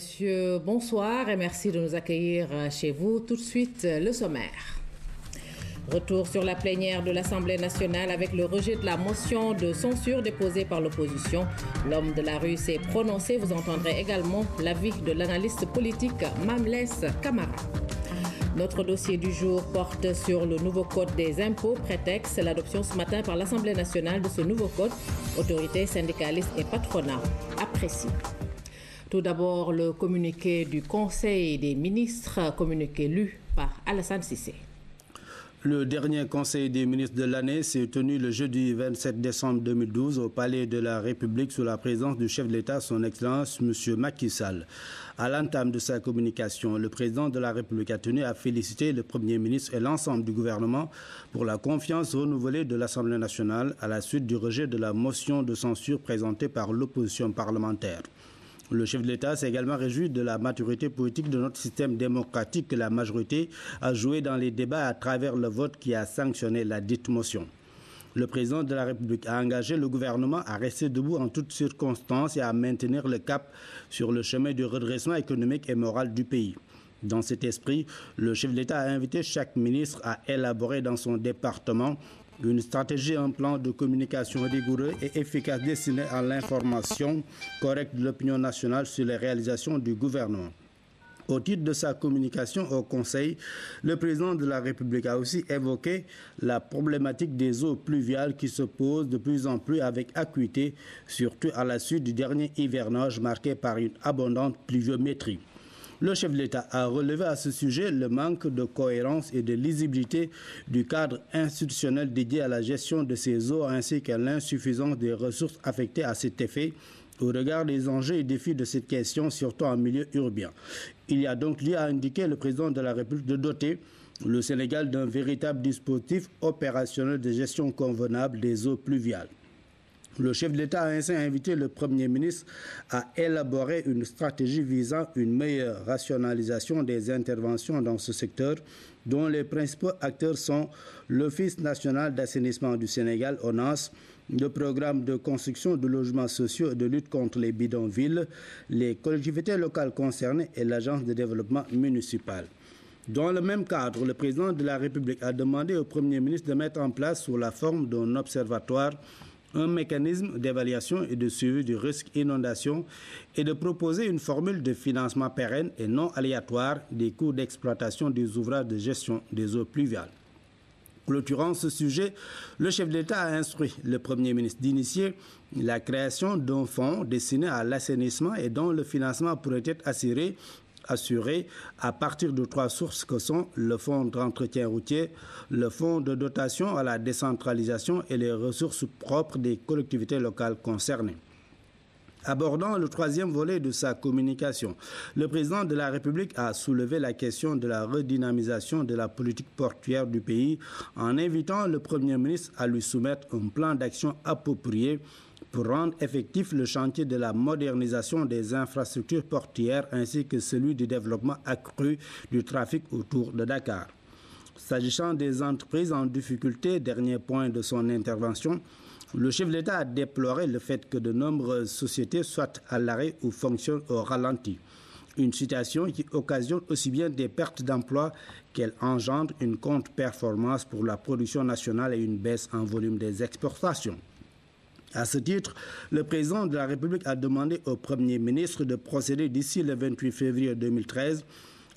Monsieur, bonsoir et merci de nous accueillir chez vous. Tout de suite, le sommaire. Retour sur la plénière de l'Assemblée nationale avec le rejet de la motion de censure déposée par l'opposition. L'homme de la rue s'est prononcé. Vous entendrez également l'avis de l'analyste politique Mamles Camara. Notre dossier du jour porte sur le nouveau code des impôts. Prétexte l'adoption ce matin par l'Assemblée nationale de ce nouveau code. Autorités, syndicalistes et patronat apprécient. Tout d'abord, le communiqué du Conseil des ministres, communiqué lu par Alassane Cissé. Le dernier Conseil des ministres de l'année s'est tenu le jeudi 27 décembre 2012 au Palais de la République sous la présence du chef de l'État, son Excellence M. Macky Sall. À l'entame de sa communication, le président de la République a tenu à féliciter le Premier ministre et l'ensemble du gouvernement pour la confiance renouvelée de l'Assemblée nationale à la suite du rejet de la motion de censure présentée par l'opposition parlementaire. Le chef de l'État s'est également réjoui de la maturité politique de notre système démocratique que la majorité a joué dans les débats à travers le vote qui a sanctionné la dite motion. Le président de la République a engagé le gouvernement à rester debout en toutes circonstances et à maintenir le cap sur le chemin du redressement économique et moral du pays. Dans cet esprit, le chef de l'État a invité chaque ministre à élaborer dans son département une stratégie, un plan de communication rigoureux et efficace destiné à l'information correcte de l'opinion nationale sur les réalisations du gouvernement. Au titre de sa communication au Conseil, le président de la République a aussi évoqué la problématique des eaux pluviales qui se pose de plus en plus avec acuité, surtout à la suite du dernier hivernage marqué par une abondante pluviométrie. Le chef de l'État a relevé à ce sujet le manque de cohérence et de lisibilité du cadre institutionnel dédié à la gestion de ces eaux ainsi que l'insuffisance des ressources affectées à cet effet au regard des enjeux et défis de cette question, surtout en milieu urbain. Il y a donc lieu à indiquer le président de la République de doter le Sénégal d'un véritable dispositif opérationnel de gestion convenable des eaux pluviales. Le chef de l'État a ainsi invité le Premier ministre à élaborer une stratégie visant une meilleure rationalisation des interventions dans ce secteur, dont les principaux acteurs sont l'Office national d'assainissement du Sénégal, ONAS, le programme de construction de logements sociaux et de lutte contre les bidonvilles, les collectivités locales concernées et l'Agence de développement municipal. Dans le même cadre, le président de la République a demandé au Premier ministre de mettre en place, sous la forme d'un observatoire, un mécanisme d'évaluation et de suivi du risque inondation et de proposer une formule de financement pérenne et non aléatoire des coûts d'exploitation des ouvrages de gestion des eaux pluviales. Clôturant ce sujet, le chef de l'État a instruit le Premier ministre d'initier la création d'un fonds destiné à l'assainissement et dont le financement pourrait être assuré à partir de 3 sources que sont le fonds d'entretien routier, le fonds de dotation à la décentralisation et les ressources propres des collectivités locales concernées. Abordant le troisième volet de sa communication, le président de la République a soulevé la question de la redynamisation de la politique portuaire du pays en invitant le Premier ministre à lui soumettre un plan d'action approprié pour rendre effectif le chantier de la modernisation des infrastructures portuaires ainsi que celui du développement accru du trafic autour de Dakar. S'agissant des entreprises en difficulté, dernier point de son intervention, le chef de l'État a déploré le fait que de nombreuses sociétés soient à l'arrêt ou fonctionnent au ralenti. Une situation qui occasionne aussi bien des pertes d'emplois qu'elle engendre une contre-performance pour la production nationale et une baisse en volume des exportations. À ce titre, le président de la République a demandé au Premier ministre de procéder d'ici le 28 février 2013,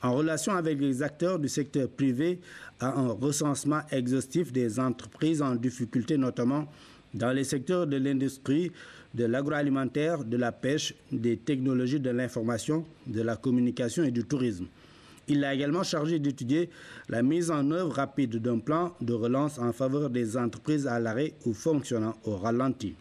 en relation avec les acteurs du secteur privé, à un recensement exhaustif des entreprises en difficulté, notamment dans les secteurs de l'industrie, de l'agroalimentaire, de la pêche, des technologies de l'information, de la communication et du tourisme. Il a également chargé d'étudier la mise en œuvre rapide d'un plan de relance en faveur des entreprises à l'arrêt ou fonctionnant au ralenti.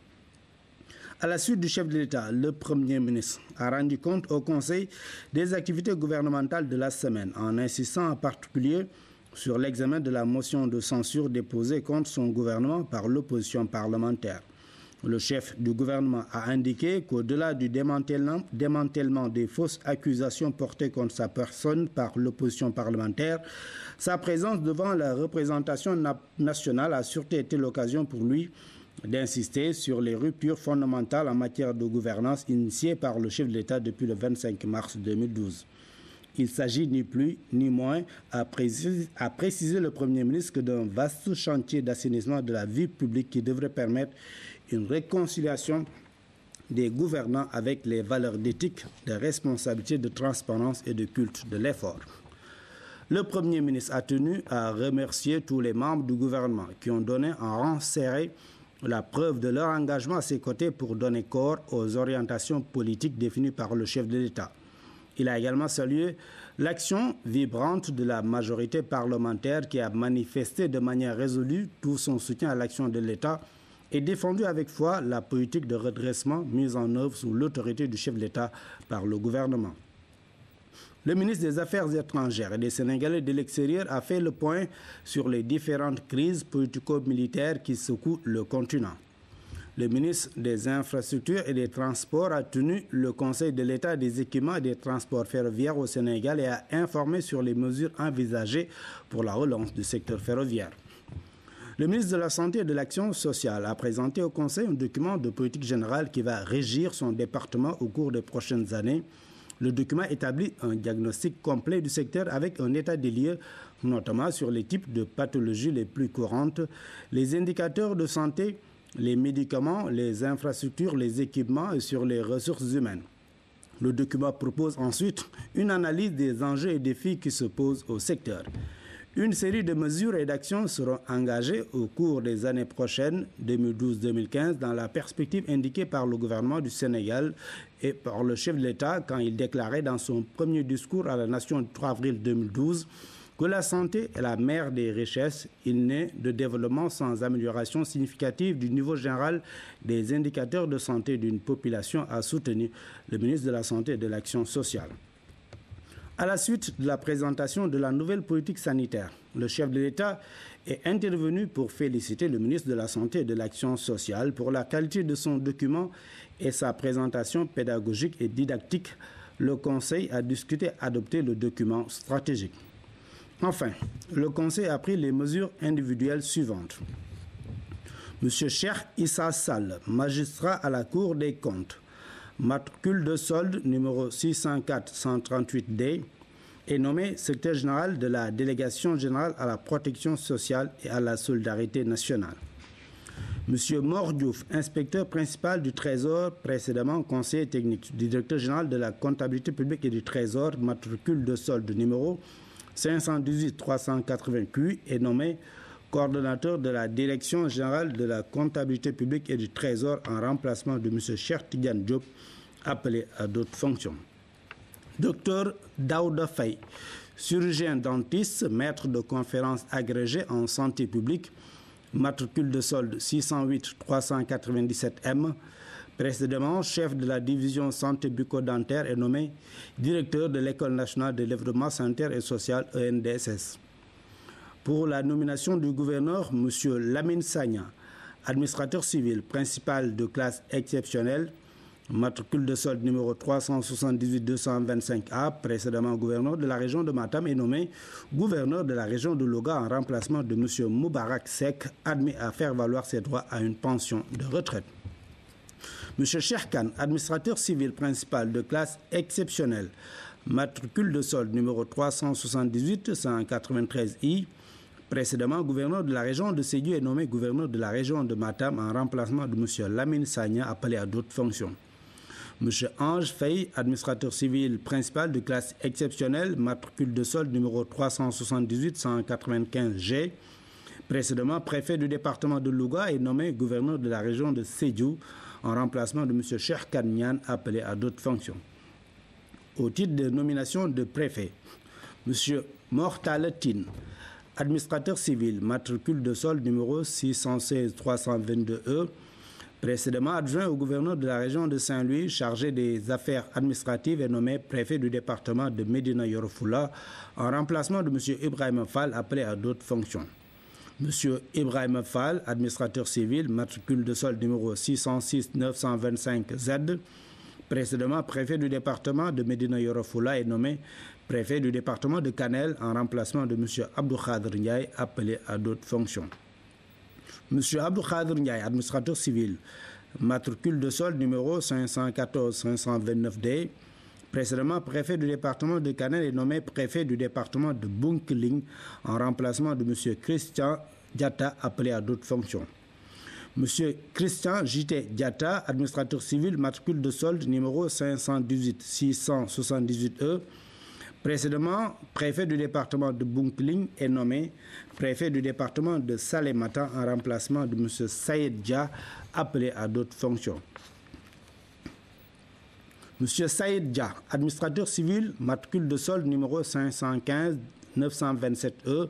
À la suite du chef de l'État, le Premier ministre a rendu compte au Conseil des activités gouvernementales de la semaine, en insistant en particulier sur l'examen de la motion de censure déposée contre son gouvernement par l'opposition parlementaire. Le chef du gouvernement a indiqué qu'au-delà du démantèlement des fausses accusations portées contre sa personne par l'opposition parlementaire, sa présence devant la représentation nationale a surtout été l'occasion pour lui d'insister sur les ruptures fondamentales en matière de gouvernance initiées par le chef de l'État depuis le 25 mars 2012. Il s'agit ni plus ni moins à préciser le Premier ministre que d'un vaste chantier d'assainissement de la vie publique qui devrait permettre une réconciliation des gouvernants avec les valeurs d'éthique, de responsabilité, de transparence et de culte de l'effort. Le Premier ministre a tenu à remercier tous les membres du gouvernement qui ont donné en rang serré la preuve de leur engagement à ses côtés pour donner corps aux orientations politiques définies par le chef de l'État. Il a également salué l'action vibrante de la majorité parlementaire qui a manifesté de manière résolue tout son soutien à l'action de l'État et défendu avec foi la politique de redressement mise en œuvre sous l'autorité du chef de l'État par le gouvernement. Le ministre des Affaires étrangères et des Sénégalais de l'extérieur a fait le point sur les différentes crises politico-militaires qui secouent le continent. Le ministre des Infrastructures et des Transports a tenu le Conseil de l'État des équipements et des transports ferroviaires au Sénégal et a informé sur les mesures envisagées pour la relance du secteur ferroviaire. Le ministre de la Santé et de l'Action sociale a présenté au Conseil un document de politique générale qui va régir son département au cours des prochaines années. Le document établit un diagnostic complet du secteur avec un état des lieux, notamment sur les types de pathologies les plus courantes, les indicateurs de santé, les médicaments, les infrastructures, les équipements et sur les ressources humaines. Le document propose ensuite une analyse des enjeux et défis qui se posent au secteur. Une série de mesures et d'actions seront engagées au cours des années prochaines, 2012-2015, dans la perspective indiquée par le gouvernement du Sénégal et par le chef de l'État quand il déclarait dans son premier discours à la nation le 3 avril 2012 que la santé est la mère des richesses. Il n'est de développement sans amélioration significative du niveau général des indicateurs de santé d'une population, a soutenu le ministre de la Santé et de l'Action sociale. À la suite de la présentation de la nouvelle politique sanitaire, le chef de l'État est intervenu pour féliciter le ministre de la Santé et de l'Action sociale pour la qualité de son document et sa présentation pédagogique et didactique. Le Conseil a discuté et adopté le document stratégique. Enfin, le Conseil a pris les mesures individuelles suivantes. M. Cheikh Issa Sall, magistrat à la Cour des comptes, matricule de solde numéro 604-138D, est nommé secrétaire général de la Délégation générale à la protection sociale et à la solidarité nationale. M. Mor Diouf, inspecteur principal du Trésor, précédemment conseiller technique du directeur général de la comptabilité publique et du Trésor, matricule de solde numéro 518-380Q, est nommé coordonnateur de la Direction générale de la comptabilité publique et du Trésor en remplacement de M. Cheikh Tidiane Diop, appelé à d'autres fonctions. Dr Daouda Faye, chirurgien dentiste, maître de conférences agrégé en santé publique, matricule de solde 608-397M, précédemment chef de la division santé bucco-dentaire, est nommé directeur de l'École nationale de développement sanitaire et social ENDSS. Pour la nomination du gouverneur, M. Lamine Sagna, administrateur civil principal de classe exceptionnelle, matricule de solde numéro 378-225A, précédemment gouverneur de la région de Matam, est nommé gouverneur de la région de Louga en remplacement de M. Moubarak Seck, admis à faire valoir ses droits à une pension de retraite. M. Cheikh Khan, administrateur civil principal de classe exceptionnelle, matricule de solde numéro 378-193I, précédemment gouverneur de la région de Sédhiou, est nommé gouverneur de la région de Matam en remplacement de M. Lamine Sagna, appelé à d'autres fonctions. M. Ange Faye, administrateur civil principal de classe exceptionnelle, matricule de solde numéro 378-195G, précédemment préfet du département de Louga, est nommé gouverneur de la région de Sédhiou en remplacement de M. Cheikh Kanyan, appelé à d'autres fonctions. Au titre de nomination de préfet, M. Mortal Tine, administrateur civil, matricule de solde numéro 616-322E, précédemment adjoint au gouverneur de la région de Saint-Louis, chargé des affaires administratives, et nommé préfet du département de Médina Yoro Foulah, en remplacement de M. Ibrahim Fall, appelé à d'autres fonctions. M. Ibrahim Fall, administrateur civil, matricule de solde numéro 606-925Z, précédemment préfet du département de Médina Yoro Foulah, est nommé préfet du département de Kanel en remplacement de M. Abdou Khadr Ndiaye, appelé à d'autres fonctions. M. Abdou Khadr Ndiaye, administrateur civil, matricule de solde numéro 514-529D, précédemment préfet du département de Kanel est nommé préfet du département de Bunkiling en remplacement de M. Christian Diatta, appelé à d'autres fonctions. M. Christian J.T. Diatta, administrateur civil, matricule de solde numéro 518-678E, précédemment préfet du département de Bunkiling est nommé préfet du département de Salémata en remplacement de M. Saïd Dia, appelé à d'autres fonctions. M. Saïd Dia, administrateur civil, matricule de solde numéro 515-927E,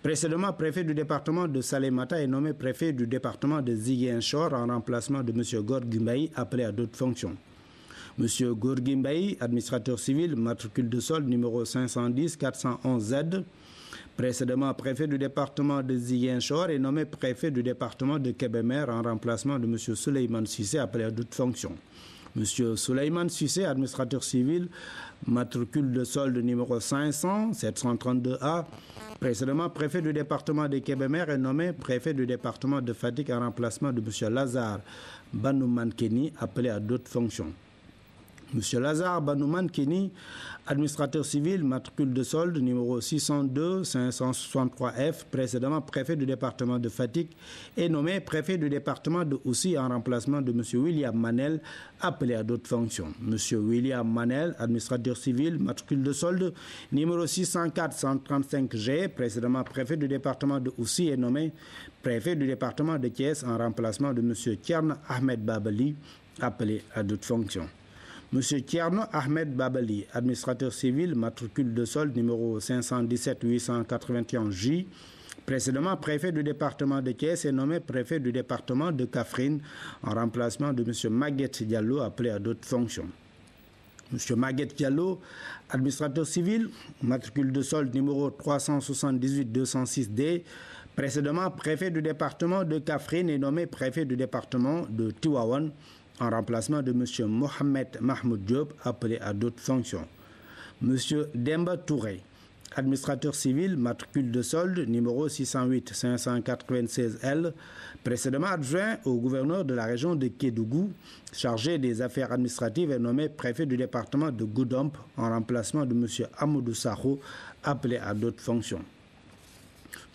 précédemment préfet du département de Salémata est nommé préfet du département de Ziguinchor en remplacement de M. Gorgui, appelé à d'autres fonctions. M. Gorgui, administrateur civil, matricule de solde numéro 510-411Z, précédemment préfet du département de Ziguinchor est nommé préfet du département de Kébémer en remplacement de M. Souleymane Sissé, appelé à d'autres fonctions. M. Souleymane Sissé, administrateur civil, matricule de solde numéro 500-732A, précédemment préfet du département de Kébémer est nommé préfet du département de Fatick en remplacement de M. Lazare Banouman Kenny, appelé à d'autres fonctions. M. Lazare Banouman Kenny, administrateur civil, matricule de solde numéro 602-563F, précédemment préfet du département de Fatick, est nommé préfet du département de Oussy en remplacement de M. William Manel, appelé à d'autres fonctions. M. William Manel, administrateur civil, matricule de solde numéro 604-135G, précédemment préfet du département de Oussy, est nommé préfet du département de Thiès en remplacement de M. Tierno Ahmed Babali, appelé à d'autres fonctions. M. Tierno Ahmed Babali, administrateur civil, matricule de solde numéro 517-881J, précédemment préfet du département de Thiès est nommé préfet du département de Kaffrine en remplacement de M. Maguette Diallo, appelé à d'autres fonctions. M. Maguette Diallo, administrateur civil, matricule de solde numéro 378-206D, précédemment préfet du département de Kaffrine est nommé préfet du département de Tivaouane en remplacement de M. Mohamed Mahmoud Diop, appelé à d'autres fonctions. M. Demba Touré, administrateur civil, matricule de solde numéro 608-596L, précédemment adjoint au gouverneur de la région de Kédougou, chargé des affaires administratives, est nommé préfet du département de Goudomp en remplacement de M. Amadou Sakho, appelé à d'autres fonctions.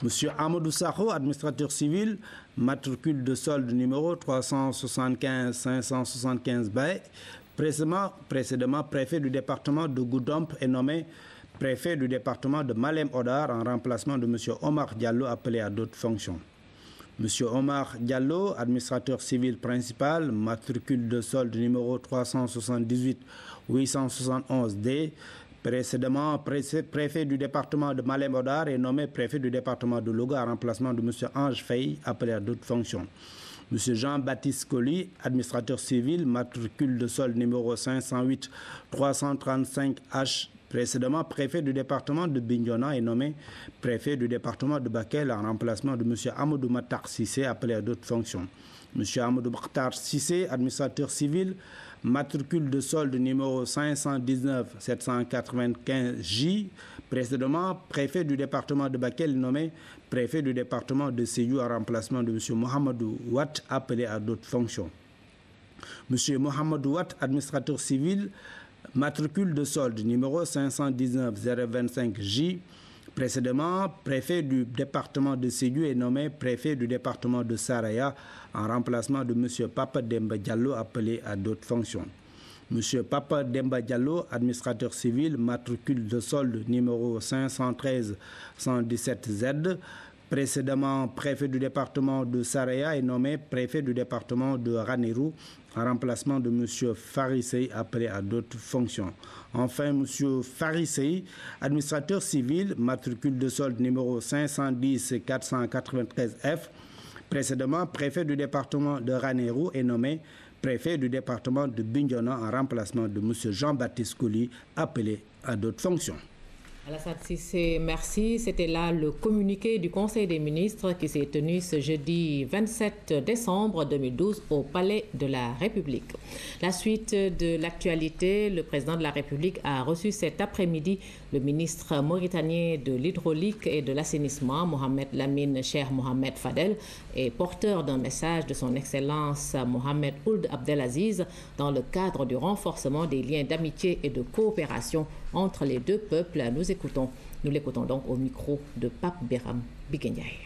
M. Amadou Sakho, administrateur civil, matricule de solde numéro 375-575B, précédemment préfet du département de Goudomp est nommé préfet du département de Malem Odar en remplacement de M. Omar Diallo, appelé à d'autres fonctions. M. Omar Diallo, administrateur civil principal, matricule de solde numéro 378-871D, précédemment préfet du département de Malem Odar est nommé préfet du département de Louga en remplacement de M. Ange Faye, appelé à d'autres fonctions. M. Jean-Baptiste Colly, administrateur civil, matricule de solde numéro 508-335H, précédemment préfet du département de Bignona est nommé préfet du département de Bakel en remplacement de M. Amadou Matar Sissé, appelé à d'autres fonctions. M. Amadou Matar Sissé, administrateur civil, matricule de solde numéro 519-795J, précédemment préfet du département de Bakel nommé préfet du département de Séyou en remplacement de M. Mohamedou Watt, appelé à d'autres fonctions. M. Mohamedou Watt, administrateur civil, matricule de solde numéro 519-025J, précédemment préfet du département de Séyou est nommé préfet du département de Saraya en remplacement de M. Papa Demba Diallo, appelé à d'autres fonctions. M. Papa Demba Diallo, administrateur civil, matricule de solde numéro 513-117Z, précédemment préfet du département de Saraya est nommé préfet du département de Ranérou en remplacement de M. Farisei, appelé à d'autres fonctions. Enfin, M. Farisei, administrateur civil, matricule de solde numéro 510-493F, précédemment préfet du département de Ranérou est nommé préfet du département de Bignona en remplacement de M. Jean-Baptiste Colly, appelé à d'autres fonctions. Alassane Cissé, merci. C'était là le communiqué du Conseil des ministres qui s'est tenu ce jeudi 27 décembre 2012 au Palais de la République. La suite de l'actualité, le président de la République a reçu cet après-midi le ministre mauritanien de l'hydraulique et de l'assainissement, Mohamed Lamine Cheikh Mohamed Fadel, et porteur d'un message de son Excellence Mohamed Ould Abdelaziz dans le cadre du renforcement des liens d'amitié et de coopération entre les deux peuples. Nous l'écoutons donc au micro de Pape Biram Biguendiaï.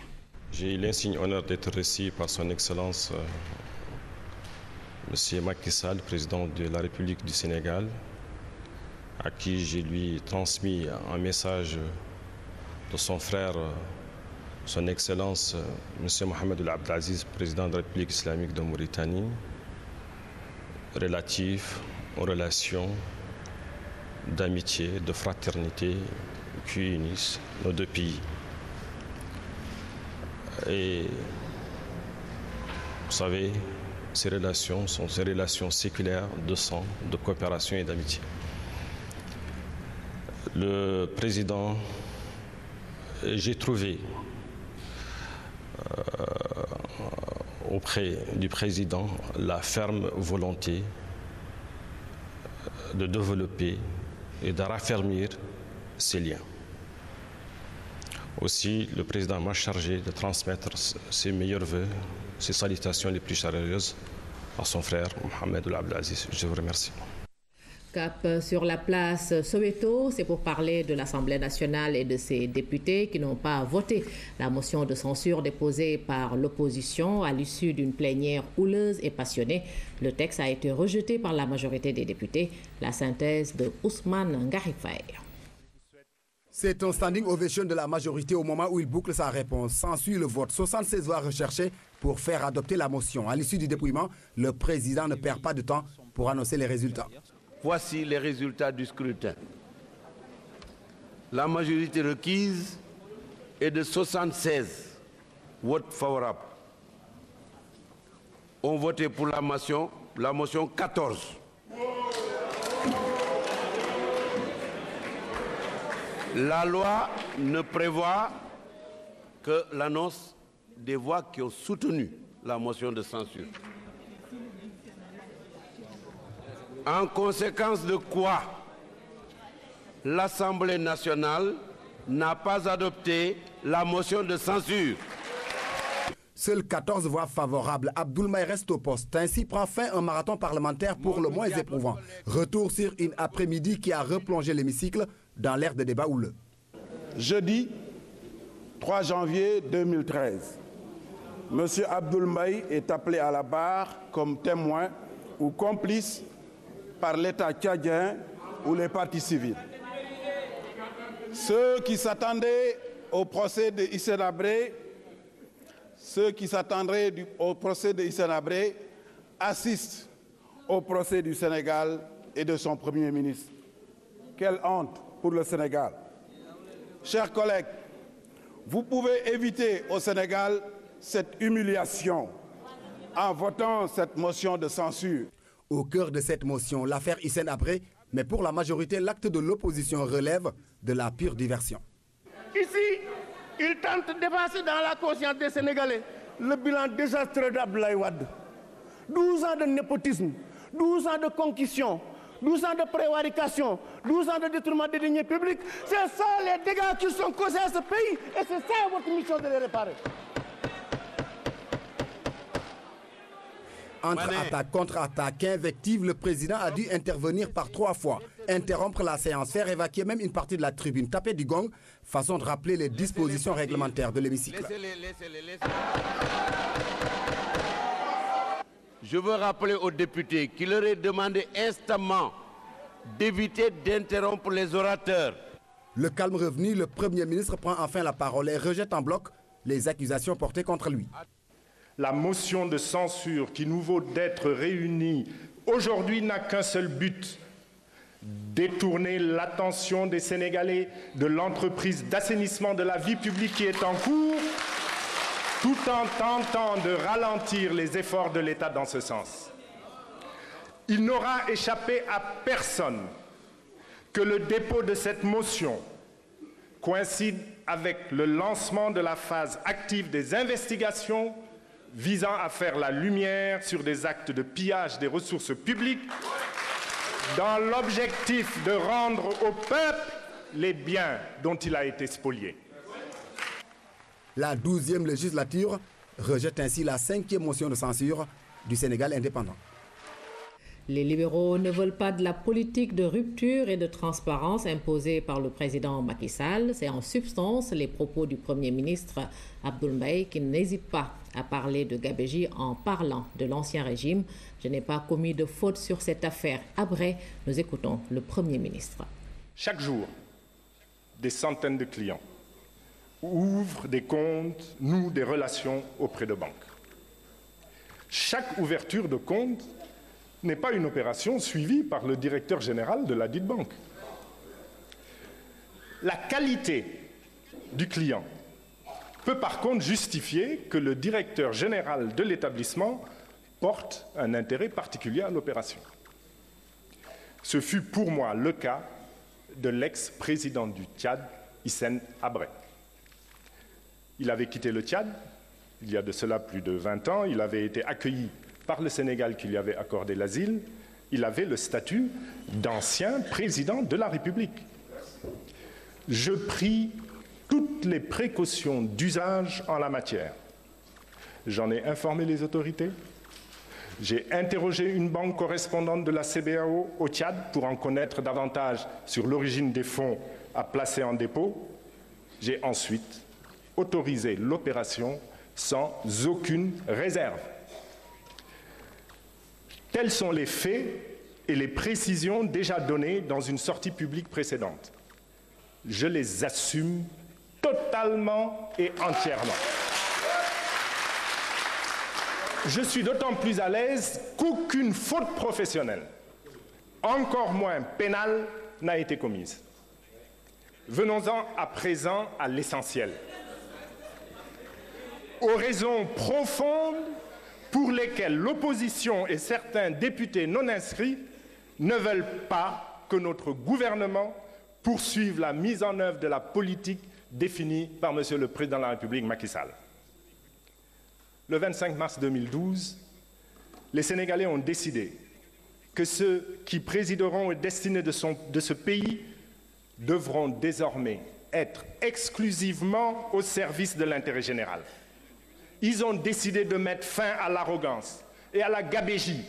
J'ai l'insigne honneur d'être reçu par son Excellence M. Macky Sall, président de la République du Sénégal, à qui j'ai lui transmis un message de son frère, son Excellence M. Mohamed Ould Abdelaziz, président de la République islamique de Mauritanie, relatif aux relations d'amitié, de fraternité qui unissent nos deux pays. Et vous savez, ces relations sont ces relations séculaires de sang, de coopération et d'amitié. Le président, j'ai trouvé auprès du président la ferme volonté de développer et de raffermir ces liens. Aussi, le président m'a chargé de transmettre ses meilleurs vœux, ses salutations les plus chaleureuses à son frère Mohamed Ould Abdelaziz. Je vous remercie. Cap sur la place Soweto, c'est pour parler de l'Assemblée nationale et de ses députés qui n'ont pas voté la motion de censure déposée par l'opposition à l'issue d'une plénière houleuse et passionnée. Le texte a été rejeté par la majorité des députés. La synthèse de Ousmane Ngarifaye. C'est un standing ovation de la majorité au moment où il boucle sa réponse. S'ensuit le vote. 76 voix recherchées pour faire adopter la motion. À l'issue du dépouillement, le président ne perd pas de temps pour annoncer les résultats. Voici les résultats du scrutin. La majorité requise est de 76 votes favorables. Ont voté pour la motion 14. La loi ne prévoit que l'annonce des voix qui ont soutenu la motion de censure. En conséquence de quoi, l'Assemblée nationale n'a pas adopté la motion de censure. Seules 14 voix favorables. Abdoulmaï reste au poste. Ainsi prend fin un marathon parlementaire pour le moins éprouvant. Retour sur une après-midi qui a replongé l'hémicycle dans l'ère de débat houleux. Jeudi 3 janvier 2013, M. Abdoulmaï est appelé à la barre comme témoin ou complice par l'État tchadien ou les partis civils. Ceux qui s'attendaient au procès de Hissène Habré, assistent au procès du Sénégal et de son Premier ministre. Quelle honte pour le Sénégal. Chers collègues, vous pouvez éviter au Sénégal cette humiliation en votant cette motion de censure. Au cœur de cette motion, l'affaire Hissène Habré, mais pour la majorité, l'acte de l'opposition relève de la pure diversion. Ici, il tente d'effacer dans la conscience des Sénégalais le bilan désastreux d'Abdoulaye Wade. 12 ans de népotisme, 12 ans de concussion, 12 ans de prévarication, 12 ans de détournement des deniers publics. C'est ça les dégâts qui sont causés à ce pays et c'est ça votre mission de les réparer. Entre attaque, contre-attaque, invective, le président a dû intervenir par 3 fois, interrompre la séance, faire évacuer même une partie de la tribune, taper du gong, façon de rappeler les dispositions réglementaires de l'hémicycle. Je veux rappeler aux députés qu'il leur est demandé instamment d'éviter d'interrompre les orateurs. Le calme revenu, le Premier ministre prend enfin la parole et rejette en bloc les accusations portées contre lui. La motion de censure qui nous vaut d'être réunis aujourd'hui n'a qu'un seul but, détourner l'attention des Sénégalais de l'entreprise d'assainissement de la vie publique qui est en cours, tout en tentant de ralentir les efforts de l'État dans ce sens. Il n'aura échappé à personne que le dépôt de cette motion coïncide avec le lancement de la phase active des investigations visant à faire la lumière sur des actes de pillage des ressources publiques dans l'objectif de rendre au peuple les biens dont il a été spolié. La 12e législature rejette ainsi la 5e motion de censure du Sénégal indépendant. Les libéraux ne veulent pas de la politique de rupture et de transparence imposée par le président Macky Sall. C'est en substance les propos du Premier ministre Abdoul Mbaye qui n'hésite pas à parler de gabegie en parlant de l'ancien régime. Je n'ai pas commis de faute sur cette affaire. Après, nous écoutons le Premier ministre. Chaque jour, des centaines de clients ouvrent des comptes, nouent des relations auprès de banques. Chaque ouverture de compte n'est pas une opération suivie par le directeur général de la dite banque. La qualité du client peut par contre justifier que le directeur général de l'établissement porte un intérêt particulier à l'opération. Ce fut pour moi le cas de l'ex-président du Tchad, Hissène Habré. Il avait quitté le Tchad il y a de cela plus de 20 ans, il avait été accueilli par le Sénégal qui lui avait accordé l'asile, il avait le statut d'ancien président de la République. Je pris toutes les précautions d'usage en la matière. J'en ai informé les autorités. J'ai interrogé une banque correspondante de la CBAO au Tchad pour en connaître davantage sur l'origine des fonds à placer en dépôt. J'ai ensuite autorisé l'opération sans aucune réserve. Tels sont les faits et les précisions déjà données dans une sortie publique précédente. Je les assume totalement et entièrement. Je suis d'autant plus à l'aise qu'aucune faute professionnelle, encore moins pénale, n'a été commise. Venons-en à présent à l'essentiel. Aux raisons profondes pour lesquelles l'opposition et certains députés non inscrits ne veulent pas que notre gouvernement poursuive la mise en œuvre de la politique définie par M. le Président de la République, Macky Sall. Le 25 mars 2012, les Sénégalais ont décidé que ceux qui présideront aux destinées de ce pays devront désormais être exclusivement au service de l'intérêt général. Ils ont décidé de mettre fin à l'arrogance et à la gabégie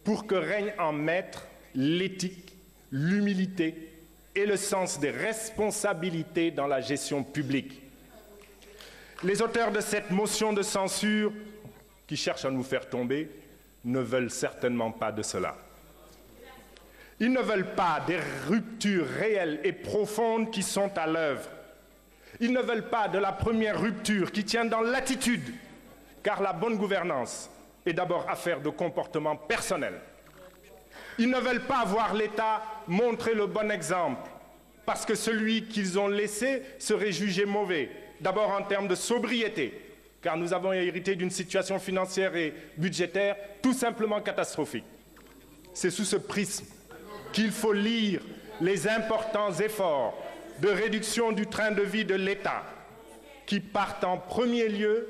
pour que règne en maître l'éthique, l'humilité et le sens des responsabilités dans la gestion publique. Les auteurs de cette motion de censure, qui cherchent à nous faire tomber, ne veulent certainement pas de cela. Ils ne veulent pas des ruptures réelles et profondes qui sont à l'œuvre. Ils ne veulent pas de la première rupture qui tient dans l'attitude, car la bonne gouvernance est d'abord affaire de comportement personnel. Ils ne veulent pas voir l'État montrer le bon exemple, parce que celui qu'ils ont laissé serait jugé mauvais, d'abord en termes de sobriété, car nous avons hérité d'une situation financière et budgétaire tout simplement catastrophique. C'est sous ce prisme qu'il faut lire les importants efforts de réduction du train de vie de l'État, qui partent en premier lieu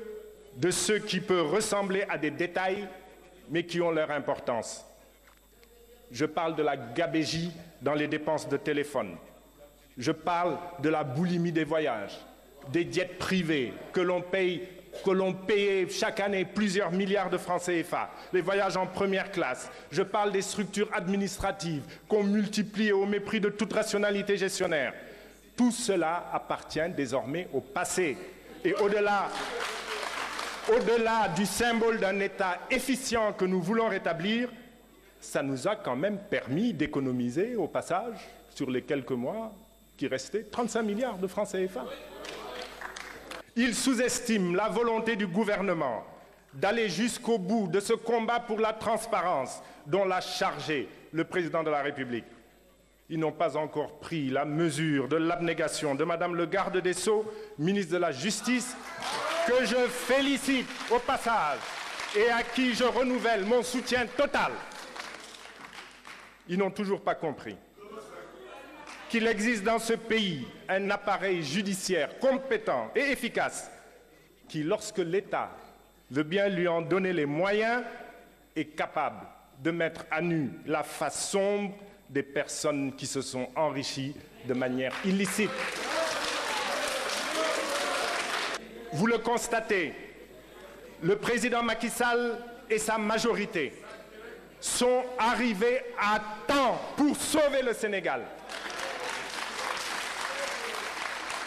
de ceux qui peuvent ressembler à des détails, mais qui ont leur importance. Je parle de la gabégie dans les dépenses de téléphone. Je parle de la boulimie des voyages, des diètes privées que l'on payait chaque année plusieurs milliards de francs CFA, les voyages en première classe. Je parle des structures administratives qu'on multiplie au mépris de toute rationalité gestionnaire. Tout cela appartient désormais au passé. Et au-delà du symbole d'un État efficient que nous voulons rétablir, ça nous a quand même permis d'économiser au passage, sur les quelques mois qui restaient, 35 milliards de francs CFA. Ils sous-estiment la volonté du gouvernement d'aller jusqu'au bout de ce combat pour la transparence dont l'a chargé le président de la République. Ils n'ont pas encore pris la mesure de l'abnégation de Madame le garde des Sceaux, ministre de la Justice, que je félicite au passage et à qui je renouvelle mon soutien total. Ils n'ont toujours pas compris qu'il existe dans ce pays un appareil judiciaire compétent et efficace qui, lorsque l'État veut bien lui en donner les moyens, est capable de mettre à nu la face sombre des personnes qui se sont enrichies de manière illicite. Vous le constatez, le président Macky Sall et sa majorité sont arrivés à temps pour sauver le Sénégal.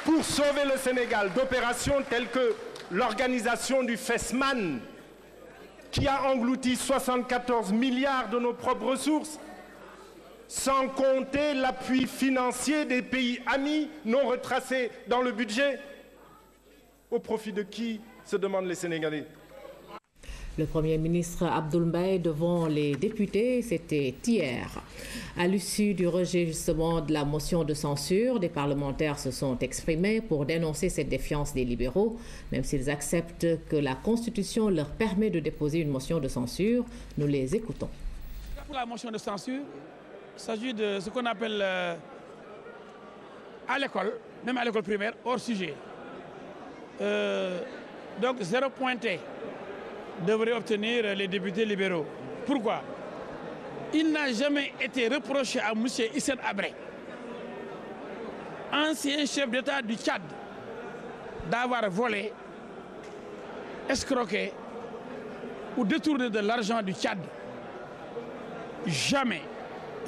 Pour sauver le Sénégal d'opérations telles que l'organisation du FESMAN, qui a englouti 74 milliards de nos propres ressources, sans compter l'appui financier des pays amis non retracés dans le budget. Au profit de qui, se demandent les Sénégalais? Le Premier ministre Abdoul Mbaye devant les députés, c'était hier. À l'issue du rejet justement de la motion de censure, des parlementaires se sont exprimés pour dénoncer cette défiance des libéraux, même s'ils acceptent que la Constitution leur permet de déposer une motion de censure. Nous les écoutons. Pour la motion de censure, il s'agit de ce qu'on appelle à l'école, même à l'école primaire, hors sujet. Donc 0 pointé devrait obtenir les députés libéraux. Pourquoi? Il n'a jamais été reproché à M. Hissène Habré, ancien chef d'État du Tchad, d'avoir volé, escroqué ou détourné de l'argent du Tchad. Jamais,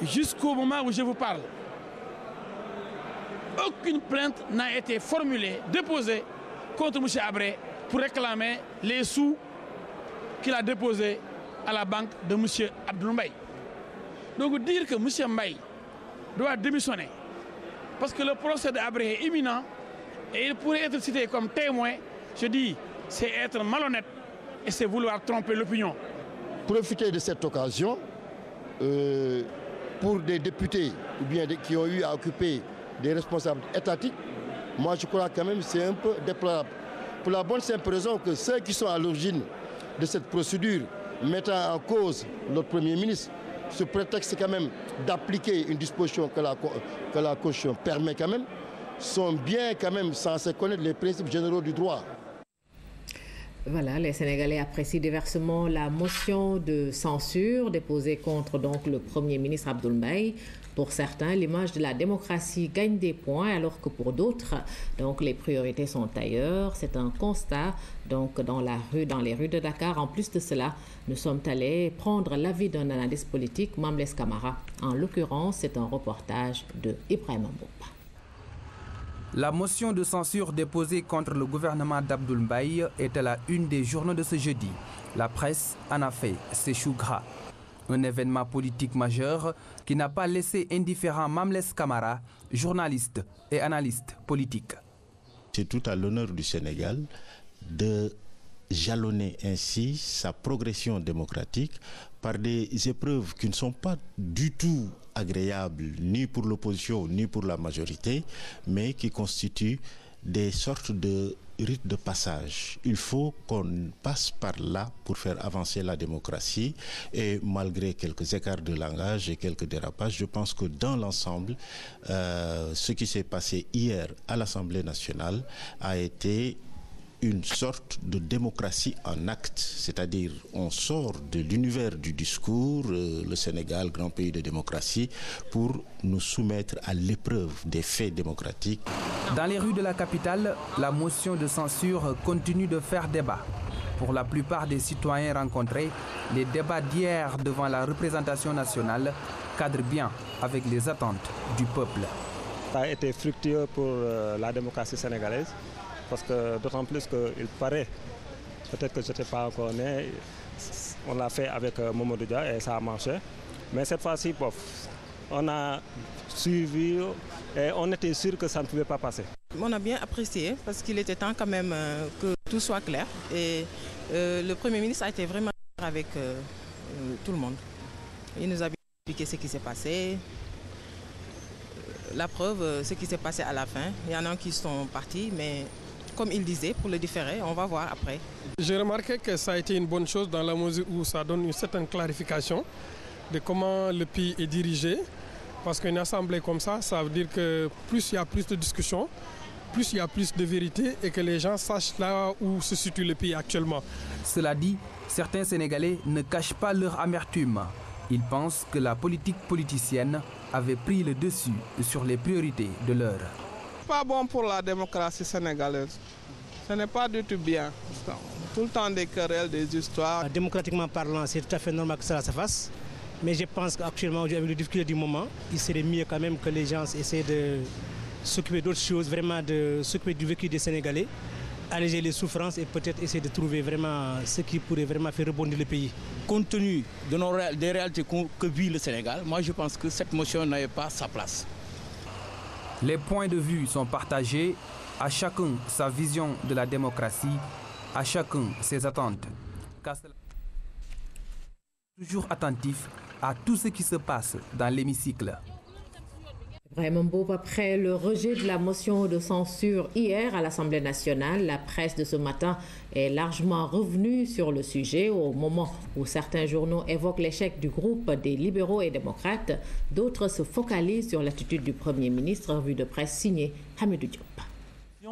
jusqu'au moment où je vous parle, aucune plainte n'a été formulée, déposée contre M. Habré pour réclamer les sous qu'il a déposés à la banque de M. Abdoul Mbaye. Donc dire que M. Mbaye doit démissionner parce que le procès d'Habré est imminent et il pourrait être cité comme témoin, je dis, c'est être malhonnête et c'est vouloir tromper l'opinion. Profiter de cette occasion pour des députés ou bien qui ont eu à occuper des responsables étatiques, moi je crois quand même que c'est un peu déplorable. Pour la bonne simple raison que ceux qui sont à l'origine de cette procédure mettant en cause notre Premier ministre, ce prétexte quand même d'appliquer une disposition que la Constitution permet quand même, sont bien quand même censés connaître les principes généraux du droit. Voilà, les Sénégalais apprécient diversement la motion de censure déposée contre donc le Premier ministre Abdoul Mbaye. Pour certains, l'image de la démocratie gagne des points, alors que pour d'autres, donc les priorités sont ailleurs. C'est un constat donc dans les rues de Dakar. En plus de cela, nous sommes allés prendre l'avis d'un analyste politique, Mamles Camara. En l'occurrence, c'est un reportage de Ibrahim Mboupa. La motion de censure déposée contre le gouvernement d'Abdoul Mbaye est à la une des journaux de ce jeudi. La presse en a fait ses choux gras. Un événement politique majeur qui n'a pas laissé indifférent Mamles Camara, journaliste et analyste politique. C'est tout à l'honneur du Sénégal de jalonner ainsi sa progression démocratique par des épreuves qui ne sont pas du tout agréables ni pour l'opposition ni pour la majorité, mais qui constituent des sortes de rites de passage. Il faut qu'on passe par là pour faire avancer la démocratie et malgré quelques écarts de langage et quelques dérapages, je pense que dans l'ensemble, ce qui s'est passé hier à l'Assemblée nationale a été une sorte de démocratie en acte, c'est-à-dire on sort de l'univers du discours, le Sénégal, grand pays de démocratie, pour nous soumettre à l'épreuve des faits démocratiques. Dans les rues de la capitale, la motion de censure continue de faire débat. Pour la plupart des citoyens rencontrés, les débats d'hier devant la représentation nationale cadrent bien avec les attentes du peuple. Ça a été fructueux pour la démocratie sénégalaise. Parce que d'autant plus qu'il paraît, peut-être que je n'étais pas encore né, on l'a fait avec Mamadou Dia et ça a marché. Mais cette fois-ci, on a suivi et on était sûr que ça ne pouvait pas passer. On a bien apprécié parce qu'il était temps quand même que tout soit clair. Et le Premier ministre a été vraiment clair avec tout le monde. Il nous a bien expliqué ce qui s'est passé. La preuve, ce qui s'est passé à la fin. Il y en a qui sont partis, mais comme il disait, pour le différer, on va voir après. J'ai remarqué que ça a été une bonne chose dans la mesure où ça donne une certaine clarification de comment le pays est dirigé. Parce qu'une assemblée comme ça veut dire que plus il y a plus de discussions, plus il y a plus de vérité et que les gens sachent là où se situe le pays actuellement. Cela dit, certains Sénégalais ne cachent pas leur amertume. Ils pensent que la politique politicienne avait pris le dessus sur les priorités de l'heure. Pas bon pour la démocratie sénégalaise. Ce n'est pas du tout bien. Tout le temps des querelles, des histoires. Démocratiquement parlant, c'est tout à fait normal que cela se fasse. Mais je pense qu'actuellement, avec les difficultés du moment, il serait mieux quand même que les gens essaient de s'occuper d'autres choses, vraiment de s'occuper du vécu des Sénégalais, alléger les souffrances et peut-être essayer de trouver vraiment ce qui pourrait vraiment faire rebondir le pays. Compte tenu des réalités que vit le Sénégal, moi je pense que cette motion n'avait pas sa place. Les points de vue sont partagés, à chacun sa vision de la démocratie, à chacun ses attentes. Toujours attentif à tout ce qui se passe dans l'hémicycle. Vraiment beau, après le rejet de la motion de censure hier à l'Assemblée nationale, la presse de ce matin est largement revenue sur le sujet au moment où certains journaux évoquent l'échec du groupe des libéraux et démocrates. D'autres se focalisent sur l'attitude du Premier ministre, revue de presse signée Hamidou Diop.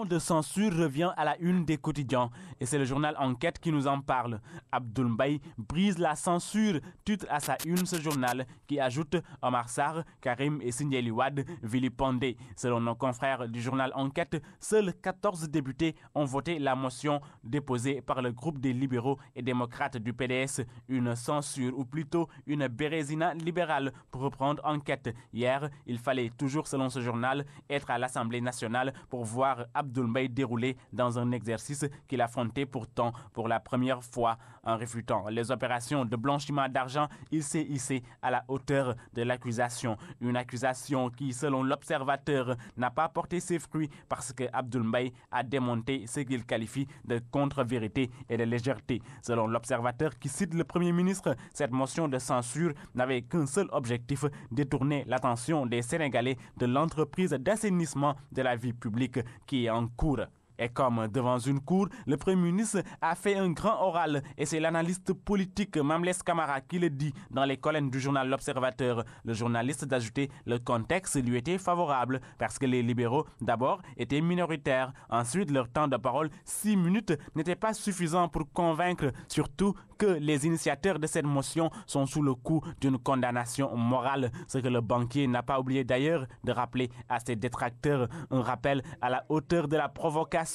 De censure revient à la une des quotidiens et c'est le journal Enquête qui nous en parle. Abdoul Mbaye brise la censure, titre à sa une ce journal qui ajoute Omar Sarr, Karim et Sindiély Wade vilipendés. Selon nos confrères du journal Enquête, seuls 14 députés ont voté la motion déposée par le groupe des libéraux et démocrates du PDS, une censure ou plutôt une bérésina libérale pour reprendre Enquête. Hier, il fallait toujours, selon ce journal, être à l'Assemblée nationale pour voir Abdoul Mbaye déroulé dans un exercice qu'il affrontait pourtant pour la première fois. En réfutant les opérations de blanchiment d'argent, il s'est hissé à la hauteur de l'accusation. Une accusation qui, selon l'Observateur, n'a pas porté ses fruits parce que Abdoul Mbaye a démonté ce qu'il qualifie de contre-vérité et de légèreté. Selon l'Observateur qui cite le Premier ministre, cette motion de censure n'avait qu'un seul objectif, détourner l'attention des Sénégalais de l'entreprise d'assainissement de la vie publique qui est en cours. Et comme devant une cour, le Premier ministre a fait un grand oral et c'est l'analyste politique Mamles Camara qui le dit dans les colonnes du journal L'Observateur. Le journaliste d'ajouter le contexte lui était favorable parce que les libéraux d'abord étaient minoritaires. Ensuite, leur temps de parole, 6 minutes, n'était pas suffisant pour convaincre, surtout que les initiateurs de cette motion sont sous le coup d'une condamnation morale. Ce que le banquier n'a pas oublié d'ailleurs de rappeler à ses détracteurs. Un rappel à la hauteur de la provocation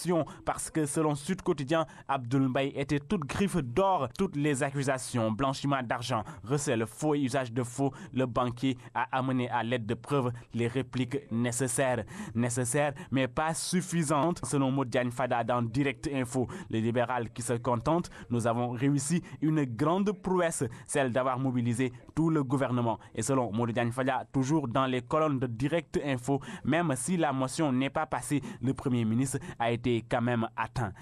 parce que selon Sud Quotidien, Abdoul Mbaye était toute griffe d'or. Toutes les accusations, blanchiment d'argent, recel, faux et usage de faux, le banquier a amené à l'aide de preuves les répliques nécessaires. Nécessaires mais pas suffisantes selon Modiane Fada dans Direct Info. Les libéraux qui se contentent, nous avons réussi une grande prouesse, celle d'avoir mobilisé tout le gouvernement. Et selon Modiane Fada, toujours dans les colonnes de Direct Info, même si la motion n'est pas passée, le Premier ministre a été quand même atteint.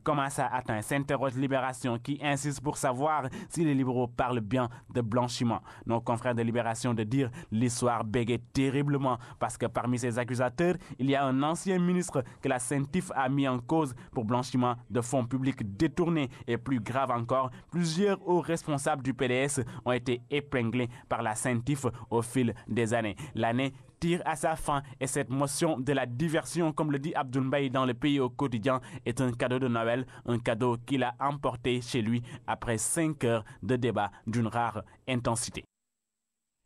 Comment ça atteint? S'interroge Libération qui insiste pour savoir si les libéraux parlent bien de blanchiment. Nos confrères de Libération de dire l'histoire bégaye terriblement parce que parmi ces accusateurs, il y a un ancien ministre que la CENTIF a mis en cause pour blanchiment de fonds publics détournés. Et plus grave encore, plusieurs hauts responsables du PDS ont été épinglés par la CENTIF au fil des années. L'année tire à sa fin et cette motion de la diversion, comme le dit Abdoul Mbaye dans Le Pays au quotidien, est un cadeau de Noël, un cadeau qu'il a emporté chez lui après 5 heures de débat d'une rare intensité.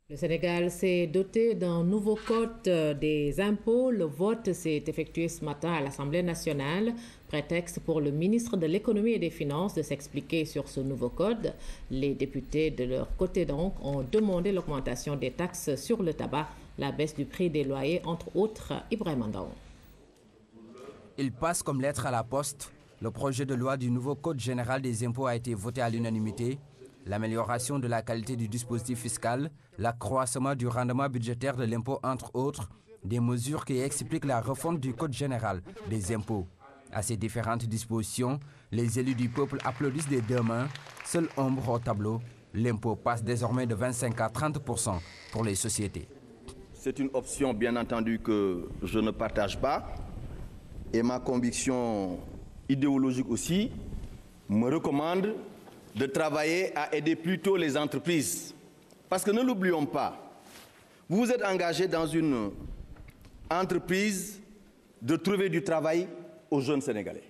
Le Sénégal s'est doté d'un nouveau code des impôts. Le vote s'est effectué ce matin à l'Assemblée nationale. Prétexte pour le ministre de l'Économie et des Finances de s'expliquer sur ce nouveau code. Les députés, de leur côté donc, ont demandé l'augmentation des taxes sur le tabac, la baisse du prix des loyers, entre autres. Ibrahim Mandaon. Il passe comme lettre à la poste. Le projet de loi du nouveau Code général des impôts a été voté à l'unanimité. L'amélioration de la qualité du dispositif fiscal, l'accroissement du rendement budgétaire de l'impôt, entre autres, des mesures qui expliquent la refonte du Code général des impôts. À ces différentes dispositions, les élus du peuple applaudissent des deux mains. Seule ombre au tableau, l'impôt passe désormais de 25 à 30% pour les sociétés. C'est une option, bien entendu, que je ne partage pas. Et ma conviction idéologique aussi me recommande de travailler à aider plutôt les entreprises. Parce que ne l'oublions pas, vous vous êtes engagé dans une entreprise de trouver du travail aux jeunes Sénégalais.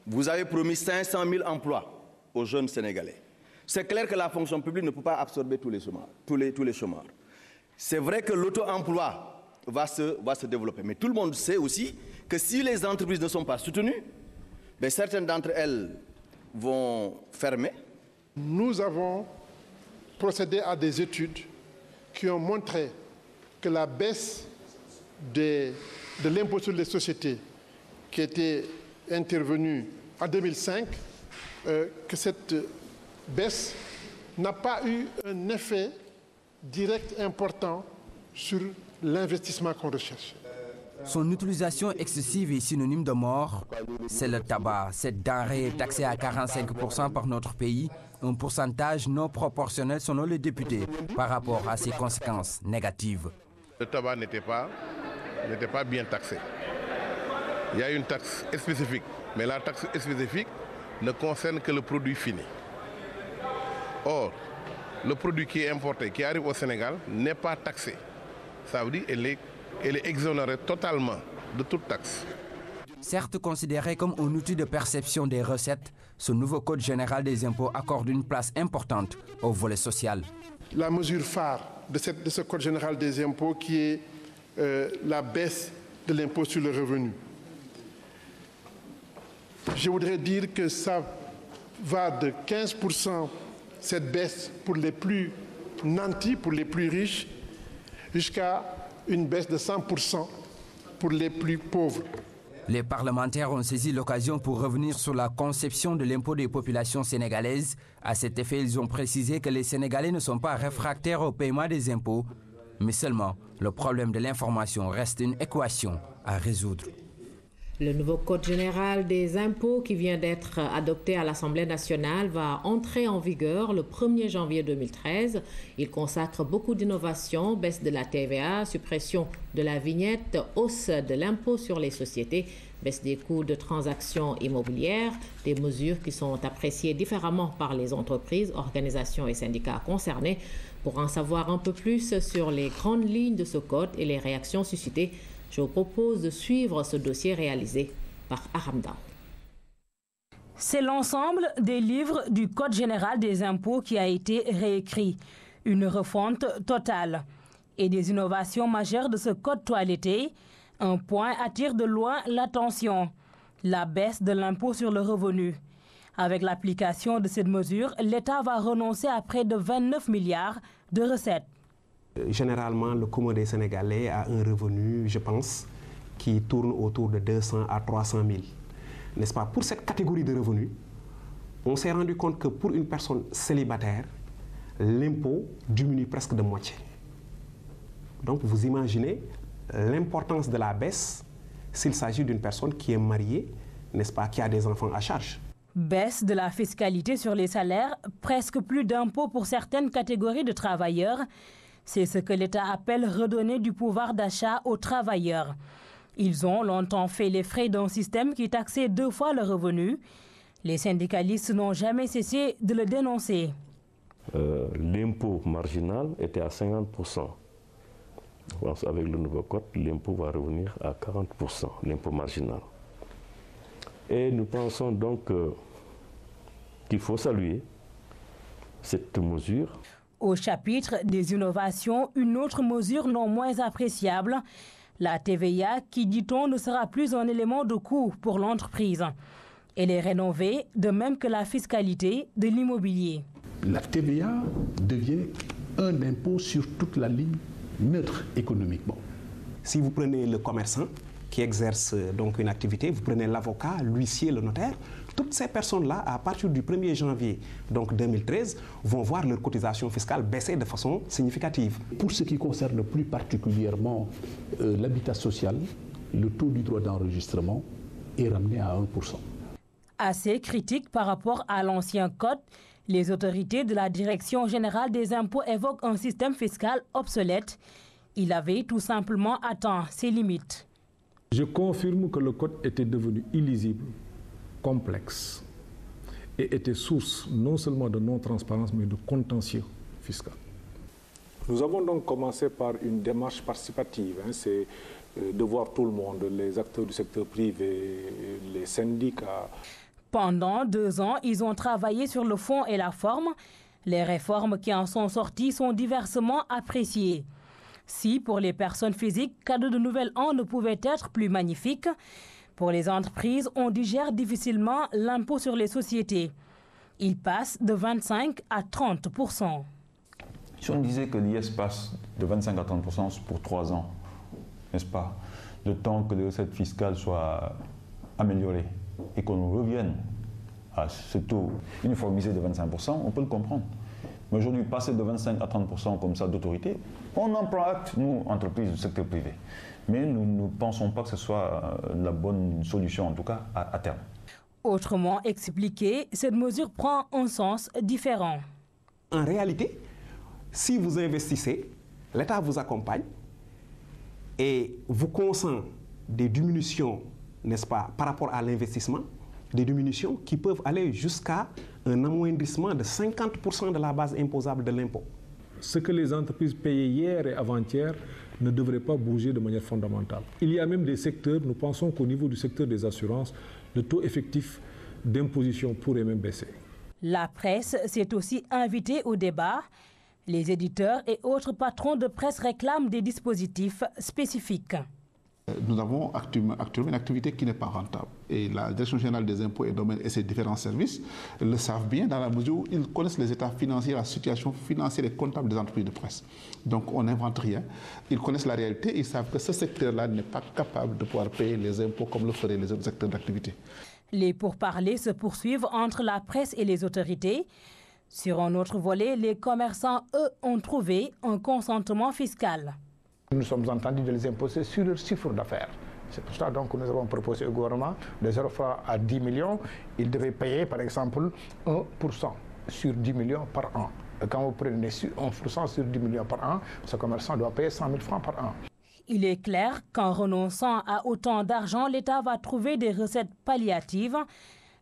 Vous avez promis 500 000 emplois aux jeunes Sénégalais. C'est clair que la fonction publique ne peut pas absorber tous les chômeurs. C'est vrai que l'auto-emploi va se développer. Mais tout le monde sait aussi que si les entreprises ne sont pas soutenues, bien certaines d'entre elles vont fermer. Nous avons procédé à des études qui ont montré que la baisse de l'impôt sur les sociétés qui était intervenue en 2005, que cette baisse n'a pas eu un effet direct important sur l'investissement qu'on recherche. Son utilisation excessive est synonyme de mort. C'est le tabac. Cette denrée est taxée à 45% par notre pays, un pourcentage non proportionnel selon les députés par rapport à ses conséquences négatives. Le tabac n'était pas bien taxé. Il y a une taxe spécifique, mais la taxe spécifique ne concerne que le produit fini. Or, le produit qui est importé, qui arrive au Sénégal, n'est pas taxé. Ça veut dire qu'elle est exonérée totalement de toute taxe. Certes considéré comme un outil de perception des recettes, ce nouveau Code général des impôts accorde une place importante au volet social. La mesure phare de ce Code général des impôts qui est la baisse de l'impôt sur le revenu. Je voudrais dire que ça va de 15%, cette baisse pour les plus nantis, pour les plus riches, jusqu'à une baisse de 100% pour les plus pauvres. Les parlementaires ont saisi l'occasion pour revenir sur la conception de l'impôt des populations sénégalaises. À cet effet, ils ont précisé que les Sénégalais ne sont pas réfractaires au paiement des impôts, mais seulement le problème de l'information reste une équation à résoudre. Le nouveau Code général des impôts qui vient d'être adopté à l'Assemblée nationale va entrer en vigueur le 1er janvier 2013. Il consacre beaucoup d'innovations, baisse de la TVA, suppression de la vignette, hausse de l'impôt sur les sociétés, baisse des coûts de transactions immobilières, des mesures qui sont appréciées différemment par les entreprises, organisations et syndicats concernés. Pour en savoir un peu plus sur les grandes lignes de ce code et les réactions suscitées, je vous propose de suivre ce dossier réalisé par Aramdao. C'est l'ensemble des livres du Code général des impôts qui a été réécrit. Une refonte totale. Et des innovations majeures de ce code toiletté. Un point attire de loin l'attention. La baisse de l'impôt sur le revenu. Avec l'application de cette mesure, l'État va renoncer à près de 29 milliards de recettes. Généralement, le commun des Sénégalais a un revenu, je pense, qui tourne autour de 200 à 300 000. N'est-ce pas? Pour cette catégorie de revenus, on s'est rendu compte que pour une personne célibataire, l'impôt diminue presque de moitié. Donc vous imaginez l'importance de la baisse s'il s'agit d'une personne qui est mariée, n'est-ce pas, qui a des enfants à charge. Baisse de la fiscalité sur les salaires, presque plus d'impôts pour certaines catégories de travailleurs. C'est ce que l'État appelle redonner du pouvoir d'achat aux travailleurs. Ils ont longtemps fait les frais d'un système qui taxait 2 fois le revenu. Les syndicalistes n'ont jamais cessé de le dénoncer. L'impôt marginal était à 50%. Avec le nouveau code, l'impôt va revenir à 40%, l'impôt marginal. Et nous pensons donc qu'il faut saluer cette mesure. Au chapitre des innovations, une autre mesure non moins appréciable, la TVA qui, dit-on, ne sera plus un élément de coût pour l'entreprise. Elle est rénovée, de même que la fiscalité de l'immobilier. La TVA devient un impôt sur toute la ligne neutre économiquement. Si vous prenez le commerçant qui exerce donc une activité, vous prenez l'avocat, l'huissier, le notaire, toutes ces personnes-là, à partir du 1er janvier donc 2013, vont voir leur cotisation fiscale baisser de façon significative. Pour ce qui concerne plus particulièrement l'habitat social, le taux du droit d'enregistrement est ramené à 1%. Assez critique par rapport à l'ancien code, les autorités de la Direction générale des impôts évoquent un système fiscal obsolète. Il avait tout simplement atteint ses limites. Je confirme que le code était devenu illisible, complexe et était source non seulement de non-transparence mais de contentieux fiscal. Nous avons donc commencé par une démarche participative. C'est de voir tout le monde, les acteurs du secteur privé, les syndicats. Pendant 2 ans, ils ont travaillé sur le fond et la forme. Les réformes qui en sont sorties sont diversement appréciées. Si pour les personnes physiques, cadeau de nouvel an ne pouvait être plus magnifique, pour les entreprises, on digère difficilement l'impôt sur les sociétés. Il passe de 25 à 30%. Si on disait que l'IS passe de 25 à 30% pour 3 ans, n'est-ce pas, le temps que les recettes fiscales soient améliorées et qu'on revienne à ce taux uniformisé de 25%, on peut le comprendre. Mais aujourd'hui, passer de 25 à 30% comme ça d'autorité, on en prend acte, nous, entreprises du secteur privé. Mais nous ne pensons pas que ce soit la bonne solution, en tout cas, à terme. Autrement expliqué, cette mesure prend un sens différent. En réalité, si vous investissez, l'État vous accompagne et vous consent des diminutions, n'est-ce pas, par rapport à l'investissement, des diminutions qui peuvent aller jusqu'à un amoindrissement de 50% de la base imposable de l'impôt. Ce que les entreprises payaient hier et avant-hier ne devrait pas bouger de manière fondamentale. Il y a même des secteurs, nous pensons qu'au niveau du secteur des assurances, le taux effectif d'imposition pourrait même baisser. La presse s'est aussi invitée au débat. Les éditeurs et autres patrons de presse réclament des dispositifs spécifiques. Nous avons actuellement une activité qui n'est pas rentable. Et la Direction générale des impôts et domaines et ses différents services le savent bien dans la mesure où ils connaissent les états financiers, la situation financière et comptable des entreprises de presse. Donc on n'invente rien. Ils connaissent la réalité, ils savent que ce secteur-là n'est pas capable de pouvoir payer les impôts comme le feraient les autres secteurs d'activité. Les pourparlers se poursuivent entre la presse et les autorités. Sur un autre volet, les commerçants, eux, ont trouvé un consentement fiscal. Nous sommes entendus de les imposer sur leur chiffre d'affaires. C'est pour ça donc que nous avons proposé au gouvernement de 0 francs à 10 millions. Ils devaient payer par exemple 1% sur 10 millions par an. Et quand vous prenez 1% sur 10 millions par an, ce commerçant doit payer 100 000 francs par an. Il est clair qu'en renonçant à autant d'argent, l'État va trouver des recettes palliatives.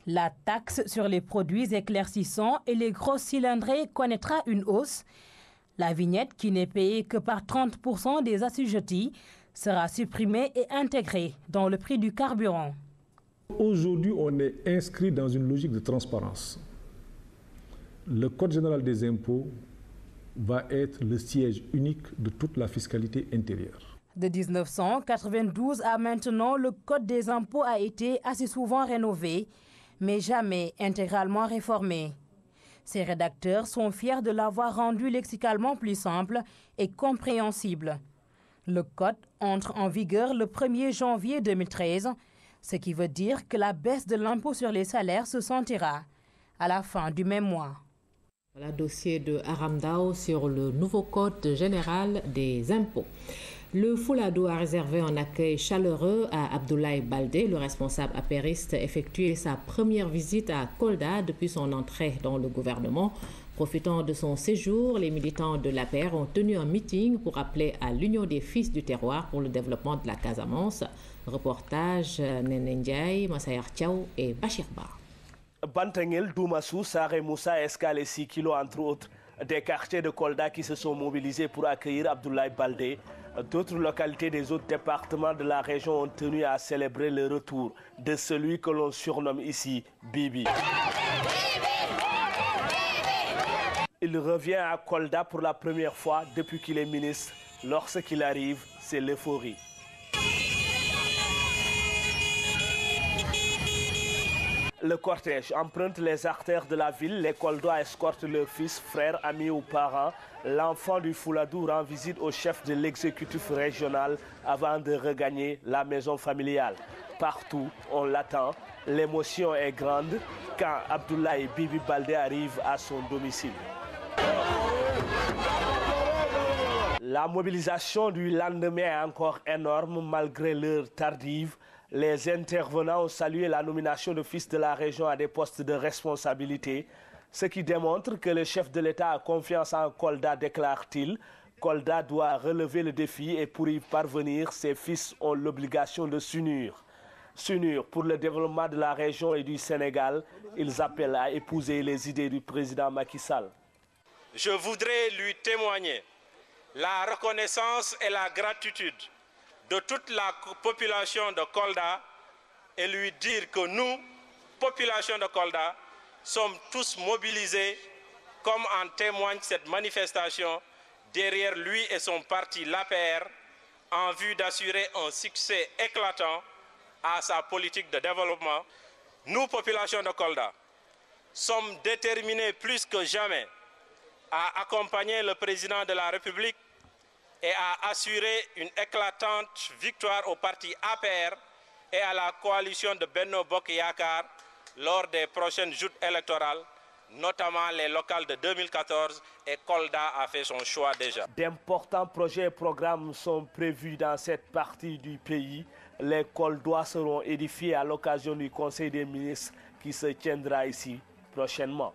La taxe sur les produits éclaircissants et les grosses cylindrées connaîtra une hausse. La vignette, qui n'est payée que par 30% des assujettis, sera supprimée et intégrée dans le prix du carburant. Aujourd'hui, on est inscrit dans une logique de transparence. Le Code général des impôts va être le siège unique de toute la fiscalité intérieure. De 1992 à maintenant, le Code des impôts a été assez souvent rénové, mais jamais intégralement réformé. Ses rédacteurs sont fiers de l'avoir rendu lexicalement plus simple et compréhensible. Le Code entre en vigueur le 1er janvier 2013, ce qui veut dire que la baisse de l'impôt sur les salaires se sentira à la fin du même mois. Voilà, dossier de Aramdao sur le nouveau Code général des impôts. Le Fouladou a réservé un accueil chaleureux à Abdoulaye Baldé. Le responsable apériste a effectué sa première visite à Kolda depuis son entrée dans le gouvernement. Profitant de son séjour, les militants de l'APR ont tenu un meeting pour appeler à l'Union des fils du terroir pour le développement de la Casamance. Reportage Nene Ndiaye, Massayer Thiaw et Bachir Ba. Bantangel, Doumassou, Saré Moussa, Escale et Sikilo, entre autres, des quartiers de Kolda qui se sont mobilisés pour accueillir Abdoulaye Baldé. D'autres localités des autres départements de la région ont tenu à célébrer le retour de celui que l'on surnomme ici Bibi. Il revient à Kolda pour la première fois depuis qu'il est ministre. Lorsqu'il arrive, c'est l'euphorie. Le cortège emprunte les artères de la ville. Les Koldois escortent leur fils, frère, amis ou parents. L'enfant du Fouladou rend visite au chef de l'exécutif régional avant de regagner la maison familiale. Partout, on l'attend. L'émotion est grande quand Abdoulaye Bibi Baldé arrive à son domicile. La mobilisation du lendemain est encore énorme malgré l'heure tardive. Les intervenants ont salué la nomination de fils de la région à des postes de responsabilité, ce qui démontre que le chef de l'État a confiance en Kolda, déclare-t-il. Kolda doit relever le défi et pour y parvenir, ses fils ont l'obligation de s'unir. S'unir pour le développement de la région et du Sénégal. Ils appellent à épouser les idées du président Macky Sall. Je voudrais lui témoigner la reconnaissance et la gratitude de toute la population de Kolda et lui dire que nous, population de Kolda, sommes tous mobilisés, comme en témoigne cette manifestation, derrière lui et son parti l'APR, en vue d'assurer un succès éclatant à sa politique de développement. Nous, population de Kolda, sommes déterminés plus que jamais à accompagner le président de la République et à assurer une éclatante victoire au parti APR et à la coalition de Benno Bokk Yakaar lors des prochaines joutes électorales, notamment les locales de 2014, et Kolda a fait son choix déjà. D'importants projets et programmes sont prévus dans cette partie du pays. Les Koldois seront édifiés à l'occasion du Conseil des ministres qui se tiendra ici prochainement.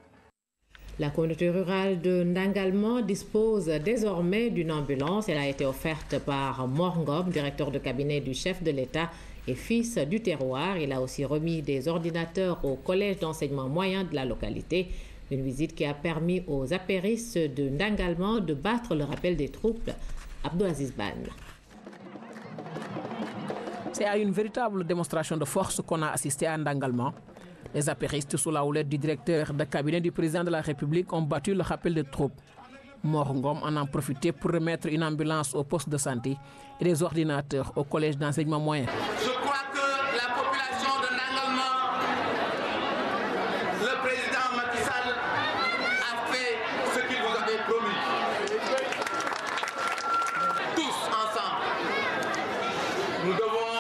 La communauté rurale de Ndangalma dispose désormais d'une ambulance. Elle a été offerte par Mor Ngom, directeur de cabinet du chef de l'État et fils du terroir. Il a aussi remis des ordinateurs au collège d'enseignement moyen de la localité. Une visite qui a permis aux apéristes de Ndangalma de battre le rappel des troupes. Abdelaziz Ban. C'est à une véritable démonstration de force qu'on a assisté à Ndangalma. Les apéristes, sous la houlette du directeur de cabinet du président de la République, ont battu le rappel des troupes. Mor Ngom en a profité pour remettre une ambulance au poste de santé et des ordinateurs au collège d'enseignement moyen. Je crois que la population de Ndangalma, le président Macky Sall a fait ce qu'il vous avait promis. Tous ensemble, nous devons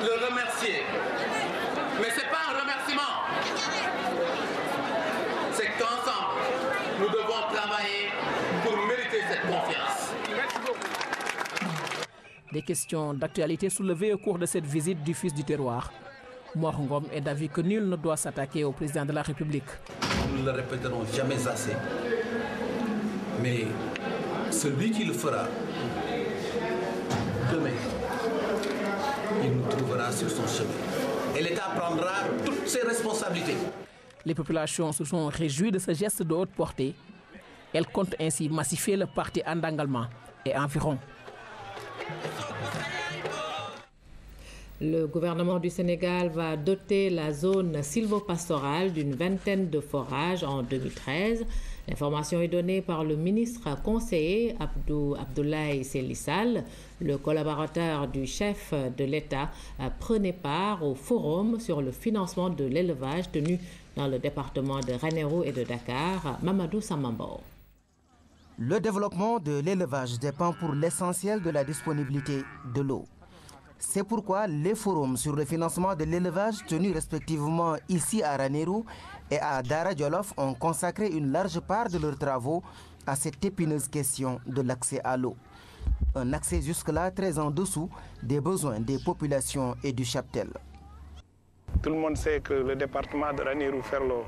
le remercier. Mais ce n'est pas un remerciement. C'est qu'ensemble, nous devons travailler pour mériter cette confiance. Merci beaucoup. Des questions d'actualité soulevées au cours de cette visite du fils du terroir. Mor Ngom est d'avis que nul ne doit s'attaquer au président de la République. Nous ne le répéterons jamais assez. Mais celui qui le fera, demain, il nous trouvera sur son chemin. Et l'État prendra toutes ses responsabilités. Les populations se sont réjouies de ce geste de haute portée. Elles comptent ainsi massifier le parti à Ndangalma et environ. Le gouvernement du Sénégal va doter la zone sylvopastorale d'une vingtaine de forages en 2013. L'information est donnée par le ministre conseiller Abdoulaye Sélissal. Le collaborateur du chef de l'État prenait part au forum sur le financement de l'élevage tenu dans le département de Ranérou et de Dakar. Mamadou Samambo. Le développement de l'élevage dépend pour l'essentiel de la disponibilité de l'eau. C'est pourquoi les forums sur le financement de l'élevage tenus respectivement ici à Ranérou et à Dara Djolof ont consacré une large part de leurs travaux à cette épineuse question de l'accès à l'eau. Un accès jusque-là très en dessous des besoins des populations et du cheptel. Tout le monde sait que le département de Ranérou-Ferlo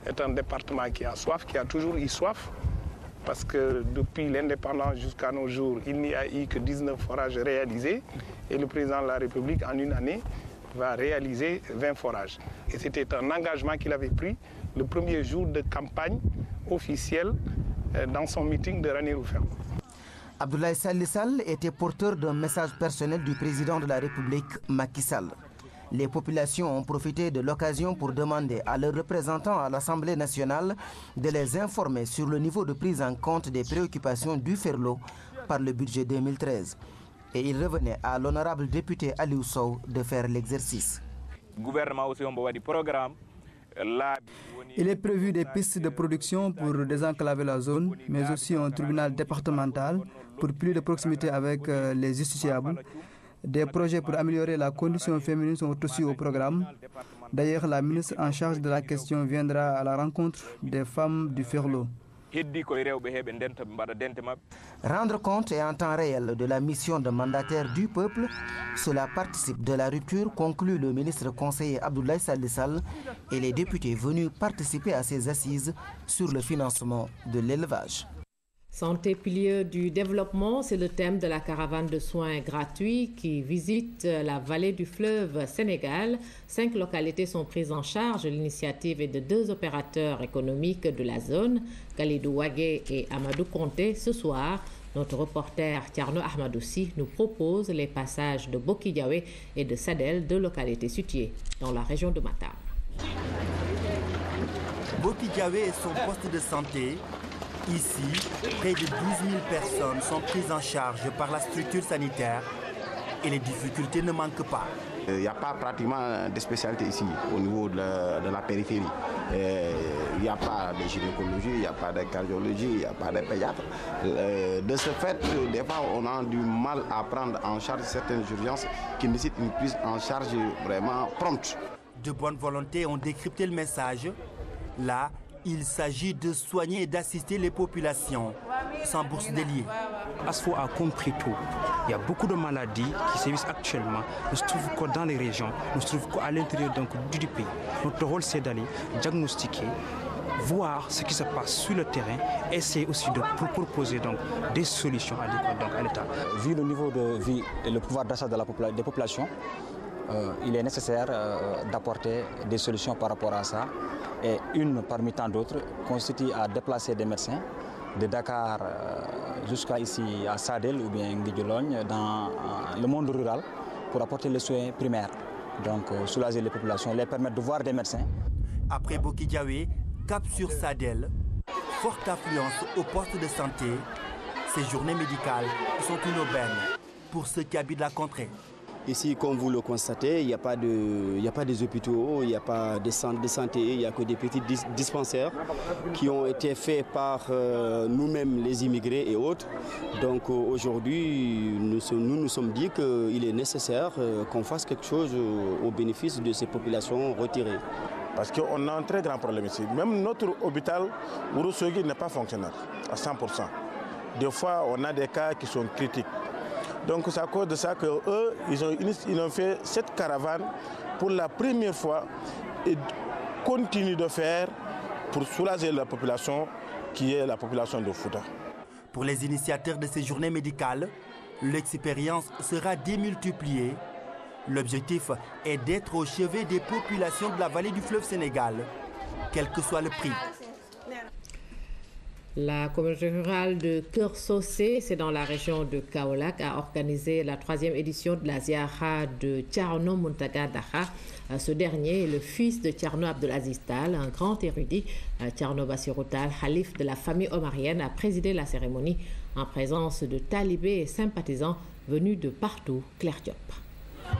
est un département qui a soif, qui a toujours eu soif, parce que depuis l'indépendance jusqu'à nos jours, il n'y a eu que 19 forages réalisés et le président de la République, en une année, va réaliser 20 forages. Et c'était un engagement qu'il avait pris le premier jour de campagne officielle dans son meeting de Ranérou-Ferlo. Abdoulaye Sall était porteur d'un message personnel du président de la République, Macky Sall. Les populations ont profité de l'occasion pour demander à leurs représentants à l'Assemblée nationale de les informer sur le niveau de prise en compte des préoccupations du Ferlo par le budget 2013. Et il revenait à l'honorable député Aliou Sow de faire l'exercice. Il est prévu des pistes de production pour désenclaver la zone, mais aussi un tribunal départemental pour plus de proximité avec les justiciables. Des projets pour améliorer la condition féminine sont aussi au programme. D'ailleurs, la ministre en charge de la question viendra à la rencontre des femmes du Ferlo. Rendre compte et en temps réel de la mission de mandataire du peuple, cela participe de la rupture, conclut le ministre conseiller Abdoulaye Sall et les députés venus participer à ces assises sur le financement de l'élevage. Santé, pilier du développement, c'est le thème de la caravane de soins gratuits qui visite la vallée du fleuve Sénégal. 5 localités sont prises en charge. L'initiative est de 2 opérateurs économiques de la zone, Khalidou Wagé et Amadou Conté. Ce soir, Notre reporter Tierno Ahmadoussi nous propose les passages de Bokidiawé et de Sadel, deux localités situées dans la région de Matam. Bokidiawé est son poste de santé. Ici, près de 12 000 personnes sont prises en charge par la structure sanitaire et les difficultés ne manquent pas. Il n'y a pas pratiquement de spécialité ici au niveau de la périphérie. Il n'y a pas de gynécologie, il n'y a pas de cardiologie, il n'y a pas de pédiatre. De ce fait, des fois, on a du mal à prendre en charge certaines urgences qui nécessitent une prise en charge vraiment prompte. De bonne volonté ont décrypté le message. Là, il s'agit de soigner et d'assister les populations sans bourse déliée. ASFO a compris tout. Il y a beaucoup de maladies qui sévissent actuellement. Ne se trouvent que dans les régions, ne se trouvent qu'à l'intérieur du pays. Notre rôle, c'est d'aller diagnostiquer, voir ce qui se passe sur le terrain, essayer aussi de proposer des solutions adéquates à l'État. Vu le niveau de vie et le pouvoir d'achat des populations, il est nécessaire d'apporter des solutions par rapport à ça. Et une parmi tant d'autres consiste à déplacer des médecins de Dakar jusqu'à ici à Sadel ou bien Nguidjologne dans le monde rural pour apporter les soins primaires, donc soulager les populations, les permettre de voir des médecins. Après Bokidiawé, cap sur Sadel, forte affluence au poste de santé, ces journées médicales sont une aubaine pour ceux qui habitent la contrée. Ici, comme vous le constatez, il n'y a pas des hôpitaux, il n'y a pas de centres de santé, il n'y a que des petits dispensaires qui ont été faits par nous-mêmes, les immigrés et autres. Donc aujourd'hui, nous nous sommes dit qu'il est nécessaire qu'on fasse quelque chose au bénéfice de ces populations retirées. Parce qu'on a un très grand problème ici. Même notre hôpital, Ourossogui, n'est pas fonctionnel à 100%. Des fois, on a des cas qui sont critiques. Donc c'est à cause de ça qu'eux, ils ont fait cette caravane pour la première fois et continuent de faire pour soulager la population qui est la population de Fouta. Pour les initiateurs de ces journées médicales, l'expérience sera démultipliée. L'objectif est d'être au chevet des populations de la vallée du fleuve Sénégal, quel que soit le prix. La communauté rurale de Keur-Socé, c'est dans la région de Kaolack, a organisé la 3e édition de la Ziara de Thierno Mountaga Daha. Ce dernier est le fils de Thierno Abdelaziz Tall, un grand érudit. Thierno Bassirou Tall, calife de la famille omarienne, a présidé la cérémonie en présence de talibés et sympathisants venus de partout. Claire Diop.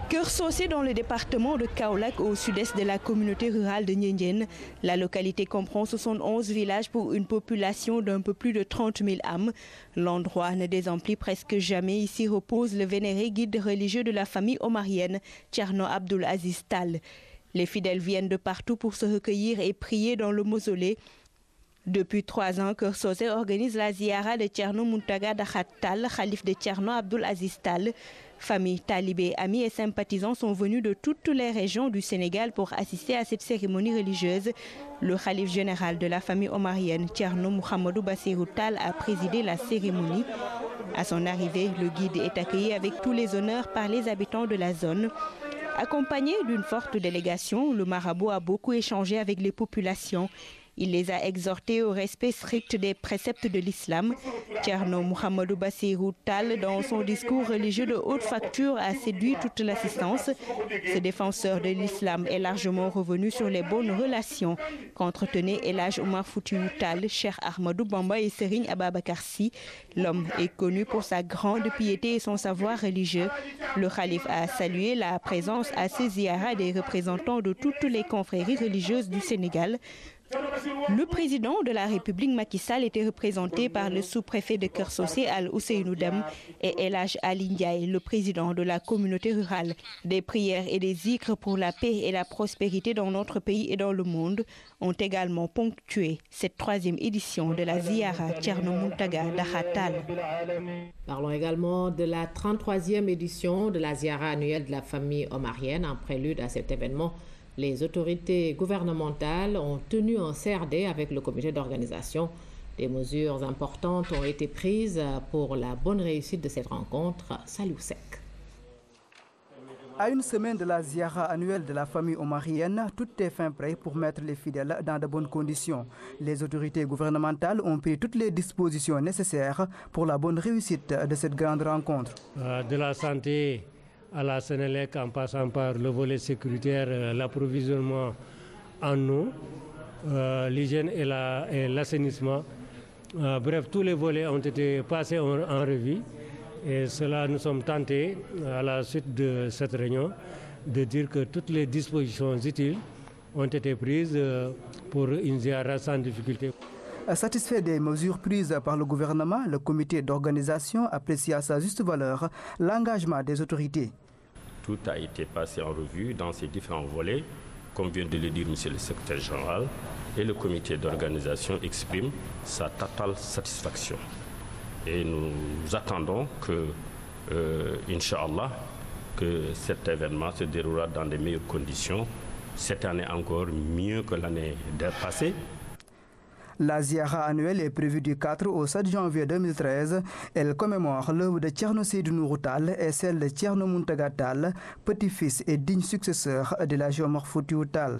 Keur-Socé dans le département de Kaolack au sud-est de la communauté rurale de Ndiédiène. La localité comprend 71 villages pour une population d'un peu plus de 30 000 âmes. L'endroit ne désemplit presque jamais. Ici repose le vénéré guide religieux de la famille omarienne, Thierno Abdelaziz Tall. Les fidèles viennent de partout pour se recueillir et prier dans le mausolée. Depuis 3 ans, Keur-Socé organise la ziara de Thierno Mountaga Daha Tall, calife de Thierno Abdelaziz Tall. Familles, talibés, amis et sympathisants sont venus de toutes les régions du Sénégal pour assister à cette cérémonie religieuse. Le calife général de la famille omarienne, Thierno Mouhamadou Bassirou Tall, a présidé la cérémonie. À son arrivée, le guide est accueilli avec tous les honneurs par les habitants de la zone. Accompagné d'une forte délégation, le marabout a beaucoup échangé avec les populations. Il les a exhortés au respect strict des préceptes de l'islam. Thierno Mouhamadou Bassirou Tall, dans son discours religieux de haute facture, a séduit toute l'assistance. Ce défenseur de l'islam est largement revenu sur les bonnes relations qu'entretenaient El Hadj Oumar Foutiyou Tall, Cheikh Ahmadou Bamba et Serigne Ababakar Sy. L'homme est connu pour sa grande piété et son savoir religieux. Le calife a salué la présence à ces ziyaras des représentants de toutes les confréries religieuses du Sénégal. Le président de la République Macky Sall était représenté par le sous-préfet de Keur-Socé Al-Ousseynou Deme et El Hadj Ali Ndiaye, le président de la communauté rurale. Des prières et des zikrs pour la paix et la prospérité dans notre pays et dans le monde ont également ponctué cette 3e édition de la Ziara Thierno Mountaga Daha Tall. Parlons également de la 33e édition de la Ziara annuelle de la famille omarienne. En prélude à cet événement, les autorités gouvernementales ont tenu un CRD avec le comité d'organisation. Des mesures importantes ont été prises pour la bonne réussite de cette rencontre. Salou Sek. À une semaine de la ziara annuelle de la famille omarienne, tout est fin prêt pour mettre les fidèles dans de bonnes conditions. Les autorités gouvernementales ont pris toutes les dispositions nécessaires pour la bonne réussite de cette grande rencontre. De la santé à la Sénélec, en passant par le volet sécuritaire, l'approvisionnement en eau, l'hygiène et l'assainissement. Bref, tous les volets ont été passés en revue. Et cela, nous sommes tentés, à la suite de cette réunion, de dire que toutes les dispositions utiles ont été prises pour une ziara sans difficulté. Satisfait des mesures prises par le gouvernement, le comité d'organisation apprécie à sa juste valeur l'engagement des autorités. Tout a été passé en revue dans ces différents volets, comme vient de le dire M. le secrétaire général, et le comité d'organisation exprime sa totale satisfaction. Et nous attendons que, Inch'Allah, que cet événement se déroulera dans de meilleures conditions, cette année encore mieux que l'année passée. La ziara annuelle est prévue du 4 au 7 janvier 2013. Elle commémore l'œuvre de Thierno Seydou Nourou Tall et celle de Thierno Mountaga Tall, petit-fils et digne successeur de la Omar Foutiyou Tall.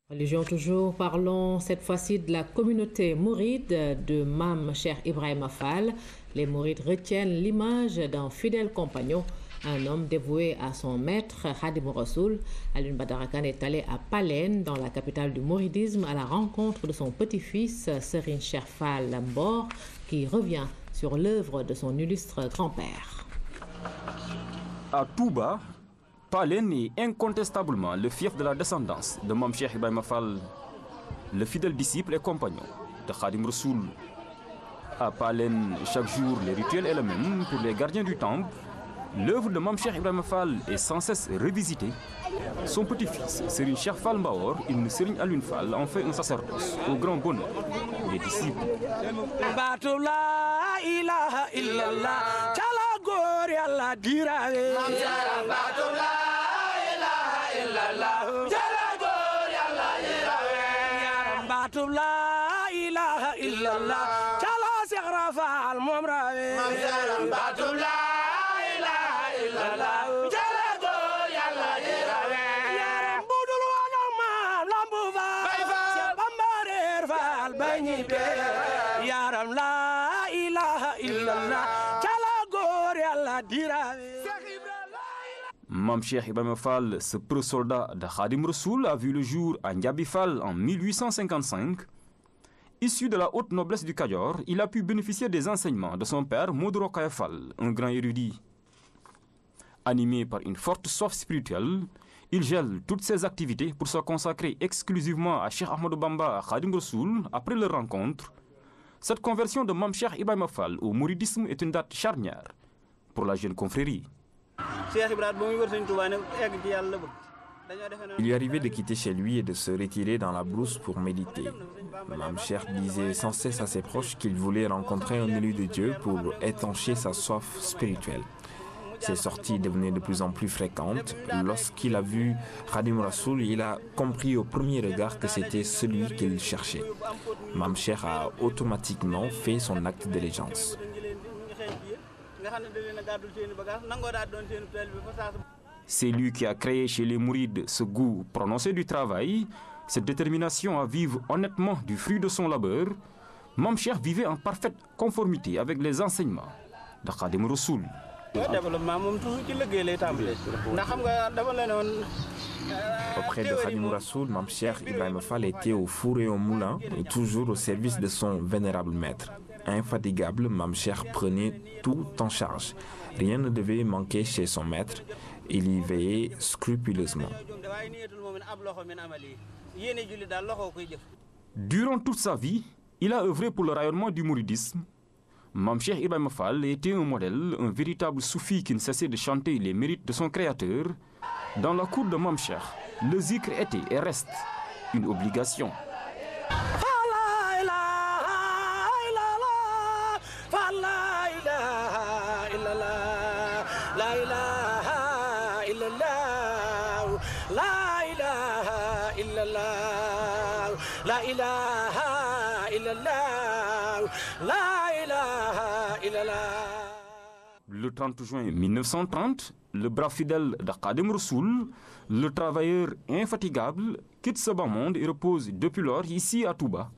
Religion toujours, parlons cette fois-ci de la communauté mouride de Mam Cheikh Ibrahima Fall. Les mourides retiennent l'image d'un fidèle compagnon, un homme dévoué à son maître Khadim Rassoul. Alioune Badara Kane est allé à Palène, dans la capitale du mouridisme, à la rencontre de son petit-fils Serigne Cheikh Fall Mbor, qui revient sur l'œuvre de son illustre grand-père. À Touba, Palène est incontestablement le fief de la descendance de Mam Cheikh Ibrahima Fall, le fidèle disciple et compagnon de Khadim Rassoul. À Palène, chaque jour, le rituel est le même pour les gardiens du temple. L'œuvre de Mam Cheikh Ibrahima Fall est sans cesse revisitée. Son petit-fils, Serigne Cheikh Fall Mbawor, il Serigne Alioune Fall, en fait un sacerdoce au grand bonheur des disciples. Mam Cheikh Ibrahima Fall, ce pro-soldat de Khadim Rassoul, a vu le jour à Ndiabi Fall en 1855. Issu de la haute noblesse du Kayor, il a pu bénéficier des enseignements de son père Modou Rokhaya Fall, un grand érudit. Animé par une forte soif spirituelle, il gèle toutes ses activités pour se consacrer exclusivement à Cheikh Ahmadou Bamba Khadim Rassoul après leur rencontre. Cette conversion de Mam Cheikh Ibrahima Fall au mouridisme est une date charnière pour la jeune confrérie. Il lui arrivait de quitter chez lui et de se retirer dans la brousse pour méditer. Mam Cheikh disait sans cesse à ses proches qu'il voulait rencontrer un élu de Dieu pour étancher sa soif spirituelle. Ces sorties devenaient de plus en plus fréquentes. Lorsqu'il a vu Khadim Rassoul, il a compris au premier regard que c'était celui qu'il cherchait. Mam Cheikh a automatiquement fait son acte d'allégeance. C'est lui qui a créé chez les mourides ce goût prononcé du travail, cette détermination à vivre honnêtement du fruit de son labeur. Mam Cheikh vivait en parfaite conformité avec les enseignements de Khadim Rassoul. Auprès de Khadim Rassoul, Mam Cheikh Ibrahima Fall était au four et au moulin, et toujours au service de son vénérable maître. Infatigable, Mam Cheikh prenait tout en charge. Rien ne devait manquer chez son maître. Il y veillait scrupuleusement. Durant toute sa vie, il a œuvré pour le rayonnement du mouridisme. Mam Cheikh Ibrahima Fall était un modèle, un véritable soufi qui ne cessait de chanter les mérites de son créateur. Dans la cour de Mam Cheikh, le zikr était et reste une obligation. le 30 juin 1930, le bras fidèle de Khadim Rassoul, le travailleur infatigable, quitte ce bas monde et repose depuis lors ici à Touba.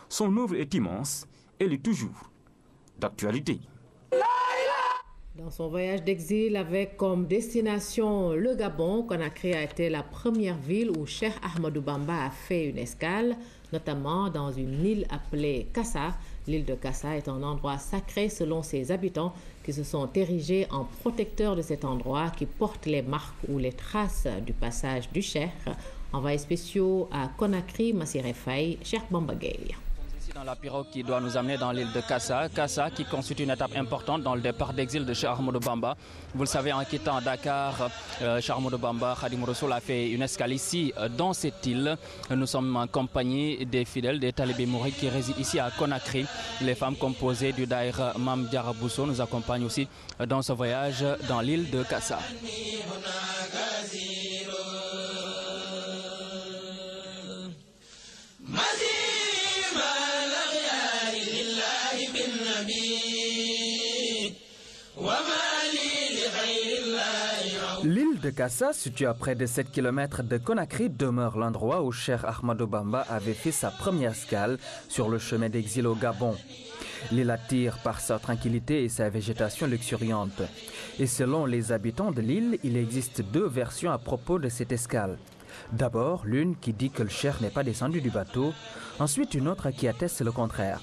Son œuvre est immense, elle est toujours d'actualité. Dans son voyage d'exil avec comme destination le Gabon, Conakry a été la première ville où Cheikh Ahmadou Bamba a fait une escale, notamment dans une île appelée Kassa. L'île de Kassa est un endroit sacré selon ses habitants qui se sont érigés en protecteurs de cet endroit qui porte les marques ou les traces du passage du Cheikh. Envoyés spéciaux à Conakry, Massiré Faye, Cheikh Bamba Gueye. Dans la pirogue qui doit nous amener dans l'île de Kassa. Kassa qui constitue une étape importante dans le départ d'exil de Cheikh Ahmadou Bamba. Vous le savez, en quittant Dakar, Cheikh Ahmadou Bamba, Khadim Rassoul a fait une escale ici dans cette île. Nous sommes en compagnie des fidèles, des talibés mourides qui résident ici à Conakry. Les femmes composées du Daïra Mam Diara Bousso nous accompagnent aussi dans ce voyage dans l'île de Kassa. L'île de Kassa, située à près de 7 km de Conakry, demeure l'endroit où Cheikh Ahmadou Bamba avait fait sa première escale sur le chemin d'exil au Gabon. L'île attire par sa tranquillité et sa végétation luxuriante. Et selon les habitants de l'île, il existe deux versions à propos de cette escale. D'abord, l'une qui dit que le Cheikh n'est pas descendu du bateau, ensuite une autre qui atteste le contraire.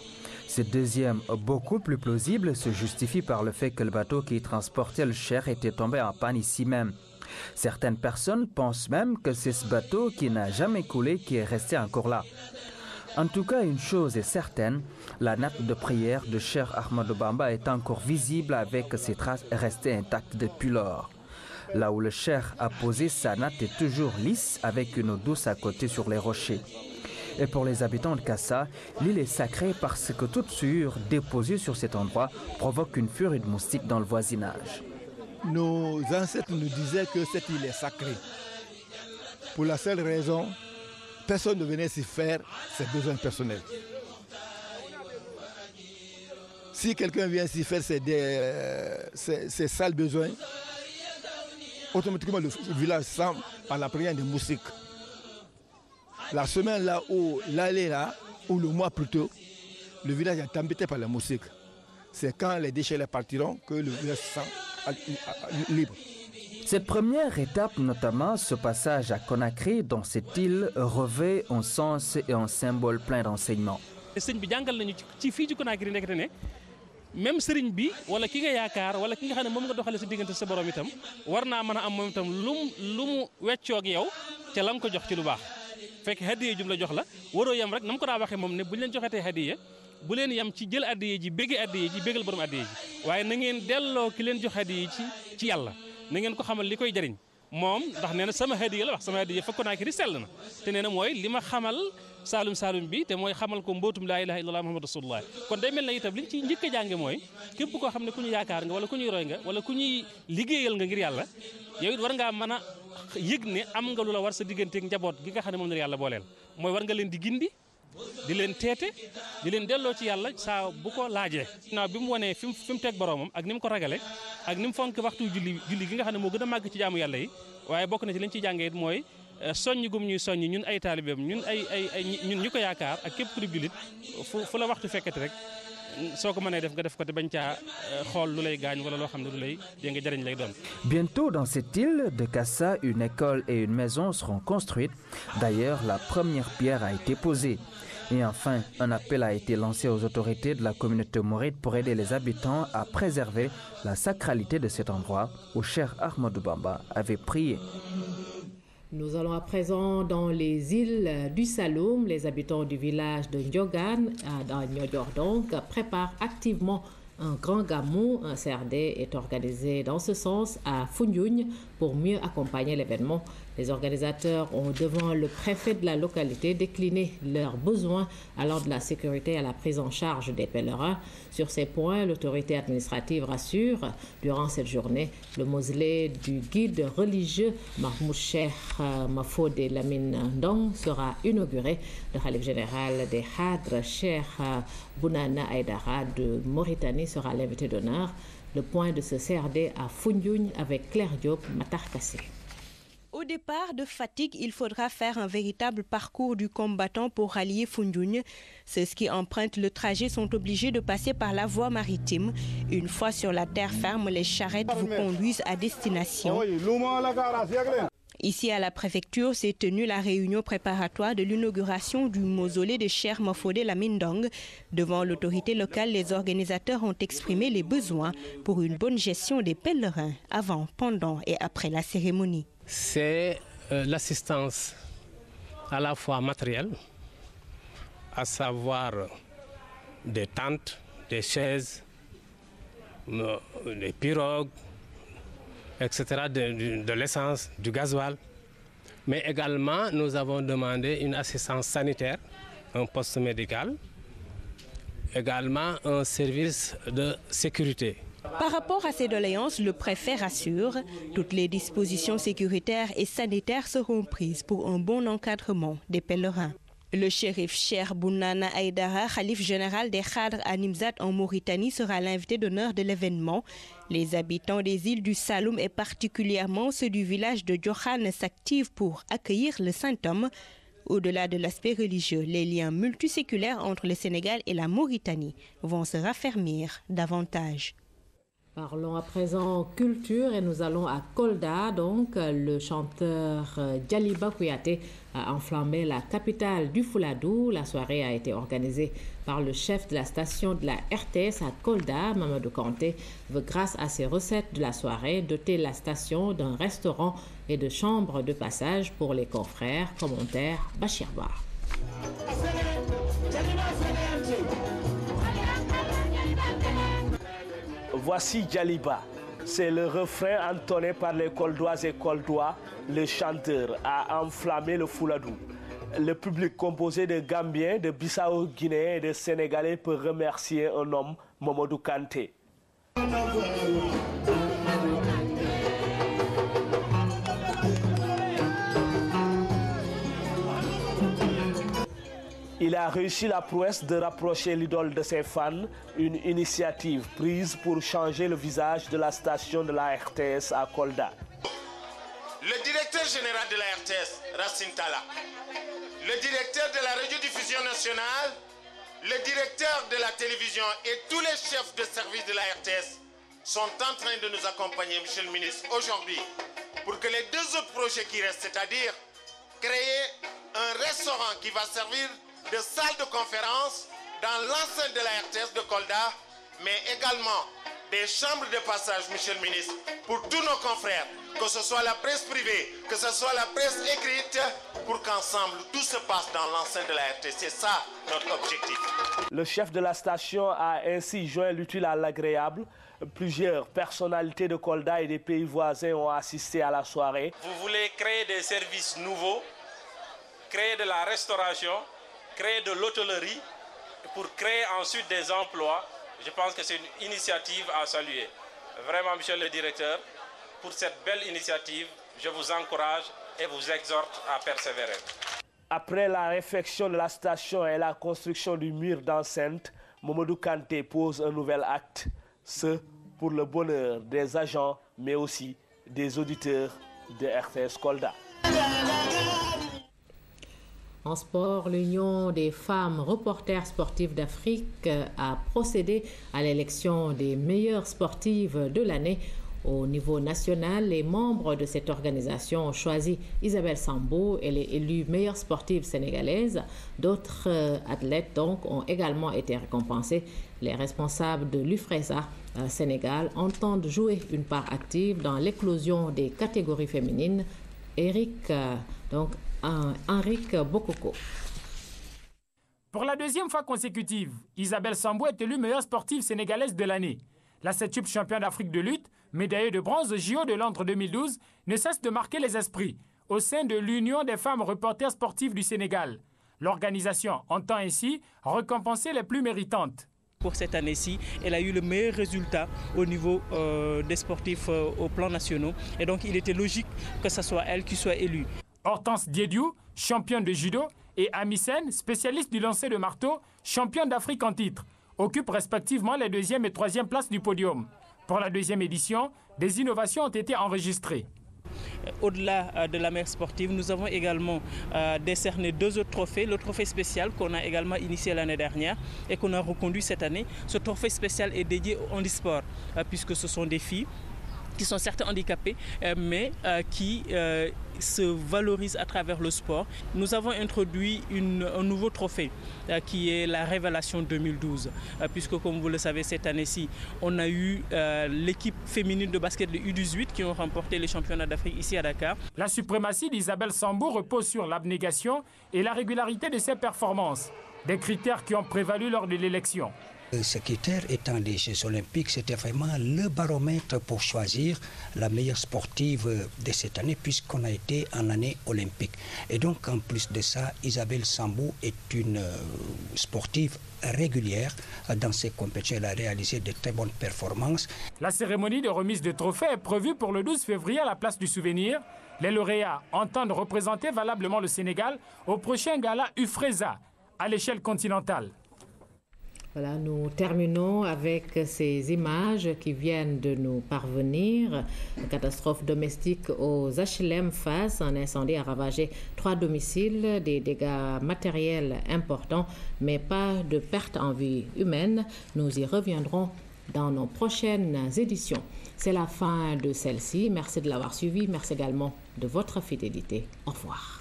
Cette deuxième, beaucoup plus plausible, se justifie par le fait que le bateau qui transportait le Cheikh était tombé en panne ici même. Certaines personnes pensent même que c'est ce bateau qui n'a jamais coulé qui est resté encore là. En tout cas, une chose est certaine, la natte de prière de Cheikh Ahmadou Bamba est encore visible avec ses traces restées intactes depuis lors. Là où le Cheikh a posé sa natte est toujours lisse avec une eau douce à côté sur les rochers. Et pour les habitants de Kassa, l'île est sacrée parce que toute souillure déposée sur cet endroit provoque une furie de moustiques dans le voisinage. Nos ancêtres nous disaient que cette île est sacrée. Pour la seule raison, personne ne venait s'y faire ses besoins personnels. Si quelqu'un vient s'y faire ses sales besoins, automatiquement le village sent par la prière des moustiques. La semaine là où l'année là, ou le mois plus tôt, le village est embêté par la moustiques. C'est quand les déchets partiront que le village se sent libre. Cette première étape, notamment ce passage à Conakry, dans cette île, revêt un sens et un symbole plein d'enseignements. Même sëriñ bi wala ki nga yaakaar wala ki nga xam ne moom nga doxale sa diggante sa borom itam war naa mën a am moom itam lu mu weccoo ak yow ca la nga ko jox ci lu baax fekk hadiya jum la jox la waroo yem rek na mu ko daa waxee moom ne bu ñu leen joxetee hadiya bu leen yem ci jël hadiya ji bégge hadiya ji bégal borom hadiya ji waaye na ngeen delloo ki leen jox hadiya ci yàlla na ngeen ko xamal li koy jëriñ moom ndax nee na sama hadiya la wax sama hadiya fa Conakry sell na te nee na mooy li ma xamal Saalum Saalum bi te mooy xamal ko mbootum laa ilaha illallah muhammadu rasulullah kon day mel na itam liñ ciy njëkk a jànge mooy képp koo xam ne ku ñu yaakaar nga wala ku ñuy roy nga wala ku ñuy liggéeyal nga ngir yàlla yow it war ngaa mën a yëg ne am nga lu la war sa digganteeg njaboot gi nga xam ne moom la yàlla booleel mooy war nga leen di gindi di leen teete di leen delloo ci yàlla saa bu ko laajee naaw bi mu wanee fi mu teg boromam ak ni mu ko ragale ak ni mu fonk waxtu julli gi nga xam ne moo gën a màgg ci jaamu yàlla yi waaye bokk na ci liñ ciy jàngee it mooy soññ gum ñuy soññ ñun ay taalibeem ñun ñun ñu ko yaakaar ak képp ku di jullit fu la waxtu fekkati rek soo ko mënee def nga def ko te bañ caa xool lu lay gaañ wala loo xam ne lu lay dégg nga jëriñ lay doon. Bientôt dans cette île de Kassa, une école et une maison seront construites. D'ailleurs, la première pierre a été posée. Et enfin, un appel a été lancé aux autorités de la communauté mouride pour aider les habitants à préserver la sacralité de cet endroit où Cheikh Ahmadou Bamba avait prié. Nous allons à présent dans les îles du Saloum. Les habitants du village de Ndiogan, dans Niodior donc, préparent activement un grand gamou. Un CRD est organisé dans ce sens à Foundiougne pour mieux accompagner l'événement. Les organisateurs ont devant le préfet de la localité décliné leurs besoins allant de la sécurité à la prise en charge des pèlerins. Sur ces points, l'autorité administrative rassure. Durant cette journée, le mausolée du guide religieux Mahmoud Cheikh Mafode Lamine Ndong sera inauguré. Le khalife général des Hadres, Cheikh Bounana Aïdara de Mauritanie, sera l'invité d'honneur. Le point de ce CRD à Foundiougne avec Claire Diop, Matar Kassé. Au départ de Fatick, il faudra faire un véritable parcours du combattant pour rallier Foundiougne. Ceux qui empruntent le trajet sont obligés de passer par la voie maritime. Une fois sur la terre ferme, les charrettes vous conduisent à destination. Ici à la préfecture s'est tenue la réunion préparatoire de l'inauguration du mausolée de Cheikh Mafodé Lamine Ndong. Devant l'autorité locale, les organisateurs ont exprimé les besoins pour une bonne gestion des pèlerins avant, pendant et après la cérémonie. C'est l'assistance à la fois matérielle, à savoir des tentes, des chaises, des pirogues, etc., de l'essence, du gasoil. Mais également, nous avons demandé une assistance sanitaire, un poste médical, également un service de sécurité. Par rapport à ces doléances, le préfet rassure, toutes les dispositions sécuritaires et sanitaires seront prises pour un bon encadrement des pèlerins. Le shérif Cheikh Bounana Aïdara, khalife général des Khadr à Nimzat en Mauritanie, sera l'invité d'honneur de l'événement. Les habitants des îles du Saloum et particulièrement ceux du village de Diokhane s'activent pour accueillir le Saint-Homme. Au-delà de l'aspect religieux, les liens multiséculaires entre le Sénégal et la Mauritanie vont se raffermir davantage. Parlons à présent culture et nous allons à Kolda. Donc, le chanteur Djaliba Kouyaté a enflammé la capitale du Fouladou. La soirée a été organisée par le chef de la station de la RTS à Kolda, Mamadou Kanté, veut grâce à ses recettes de la soirée doter la station d'un restaurant et de chambres de passage pour les confrères. Commentaire Bachir Bar. Voici Djaliba. C'est le refrain entonné par les Koldoises et Koldois. Le chanteur a enflammé le Fouladou. Le public composé de Gambiens, de Bissau-Guinéens et de Sénégalais peut remercier un homme, Mamadou Kanté. Il a réussi la prouesse de rapprocher l'idole de ses fans, une initiative prise pour changer le visage de la station de la RTS à Kolda. Le directeur général de la RTS, Racine Talla, le directeur de la radiodiffusion nationale, le directeur de la télévision et tous les chefs de service de la RTS sont en train de nous accompagner, monsieur le ministre, aujourd'hui, pour que les deux autres projets qui restent, c'est-à-dire créer un restaurant qui va servir de salle de conférence dans l'enceinte de la RTS de Kolda, mais également des chambres de passage, monsieur le ministre, pour tous nos confrères, que ce soit la presse privée, que ce soit la presse écrite, pour qu'ensemble tout se passe dans l'enceinte de la RTS. C'est ça notre objectif. Le chef de la station a ainsi joint l'utile à l'agréable. Plusieurs personnalités de Kolda et des pays voisins ont assisté à la soirée. Vous voulez créer des services nouveaux, créer de la restauration, créer de l'hôtellerie pour créer ensuite des emplois. Je pense que c'est une initiative à saluer. Vraiment, monsieur le directeur, pour cette belle initiative, je vous encourage et vous exhorte à persévérer. Après la réfection de la station et la construction du mur d'enceinte, Mamadou Kanté pose un nouvel acte, ce pour le bonheur des agents, mais aussi des auditeurs de RTS Kolda. En sport, l'Union des femmes reporters sportives d'Afrique a procédé à l'élection des meilleures sportives de l'année. Au niveau national, les membres de cette organisation ont choisi Isabelle Sambou. Elle est élue meilleure sportive sénégalaise. D'autres athlètes donc ont également été récompensés. Les responsables de l'UFRESA Sénégal entendent jouer une part active dans l'éclosion des catégories féminines. Henrique Bokoko. Pour la deuxième fois consécutive, Isabelle Sambou est élue meilleure sportive sénégalaise de l'année. La 7e championne d'Afrique de lutte, médaillée de bronze au JO de Londres 2012, ne cesse de marquer les esprits au sein de l'Union des femmes reporters sportives du Sénégal. L'organisation entend ainsi récompenser les plus méritantes. Pour cette année-ci, elle a eu le meilleur résultat au niveau des sportifs au plan national. Et donc, il était logique que ce soit elle qui soit élue. Hortense Diediou, championne de judo, et Amisen, spécialiste du lancer de marteau, championne d'Afrique en titre, occupent respectivement les 2e et 3e places du podium. Pour la deuxième édition, des innovations ont été enregistrées. Au-delà de la mer sportive, nous avons également décerné 2 autres trophées. Le trophée spécial qu'on a également initié l'année dernière et qu'on a reconduit cette année. Ce trophée spécial est dédié au handisport, puisque ce sont des filles qui sont certes handicapées, mais qui se valorisent à travers le sport. Nous avons introduit un nouveau trophée qui est la Révélation 2012, puisque comme vous le savez, cette année-ci, on a eu l'équipe féminine de basket de U18 qui ont remporté les championnats d'Afrique ici à Dakar. La suprématie d'Isabelle Sambou repose sur l'abnégation et la régularité de ses performances, des critères qui ont prévalu lors de l'élection. Ce critère étant des Jeux olympiques, c'était vraiment le baromètre pour choisir la meilleure sportive de cette année puisqu'on a été en année olympique. Et donc en plus de ça, Isabelle Sambou est une sportive régulière dans ses compétitions. Elle a réalisé de très bonnes performances. La cérémonie de remise de trophées est prévue pour le 12 février à la place du Souvenir. Les lauréats entendent représenter valablement le Sénégal au prochain gala UFRESA à l'échelle continentale. Voilà, nous terminons avec ces images qui viennent de nous parvenir. Une catastrophe domestique aux HLM Fass. Un incendie a ravagé 3 domiciles, des dégâts matériels importants, mais pas de perte en vie humaine. Nous y reviendrons dans nos prochaines éditions. C'est la fin de celle-ci. Merci de l'avoir suivi. Merci également de votre fidélité. Au revoir.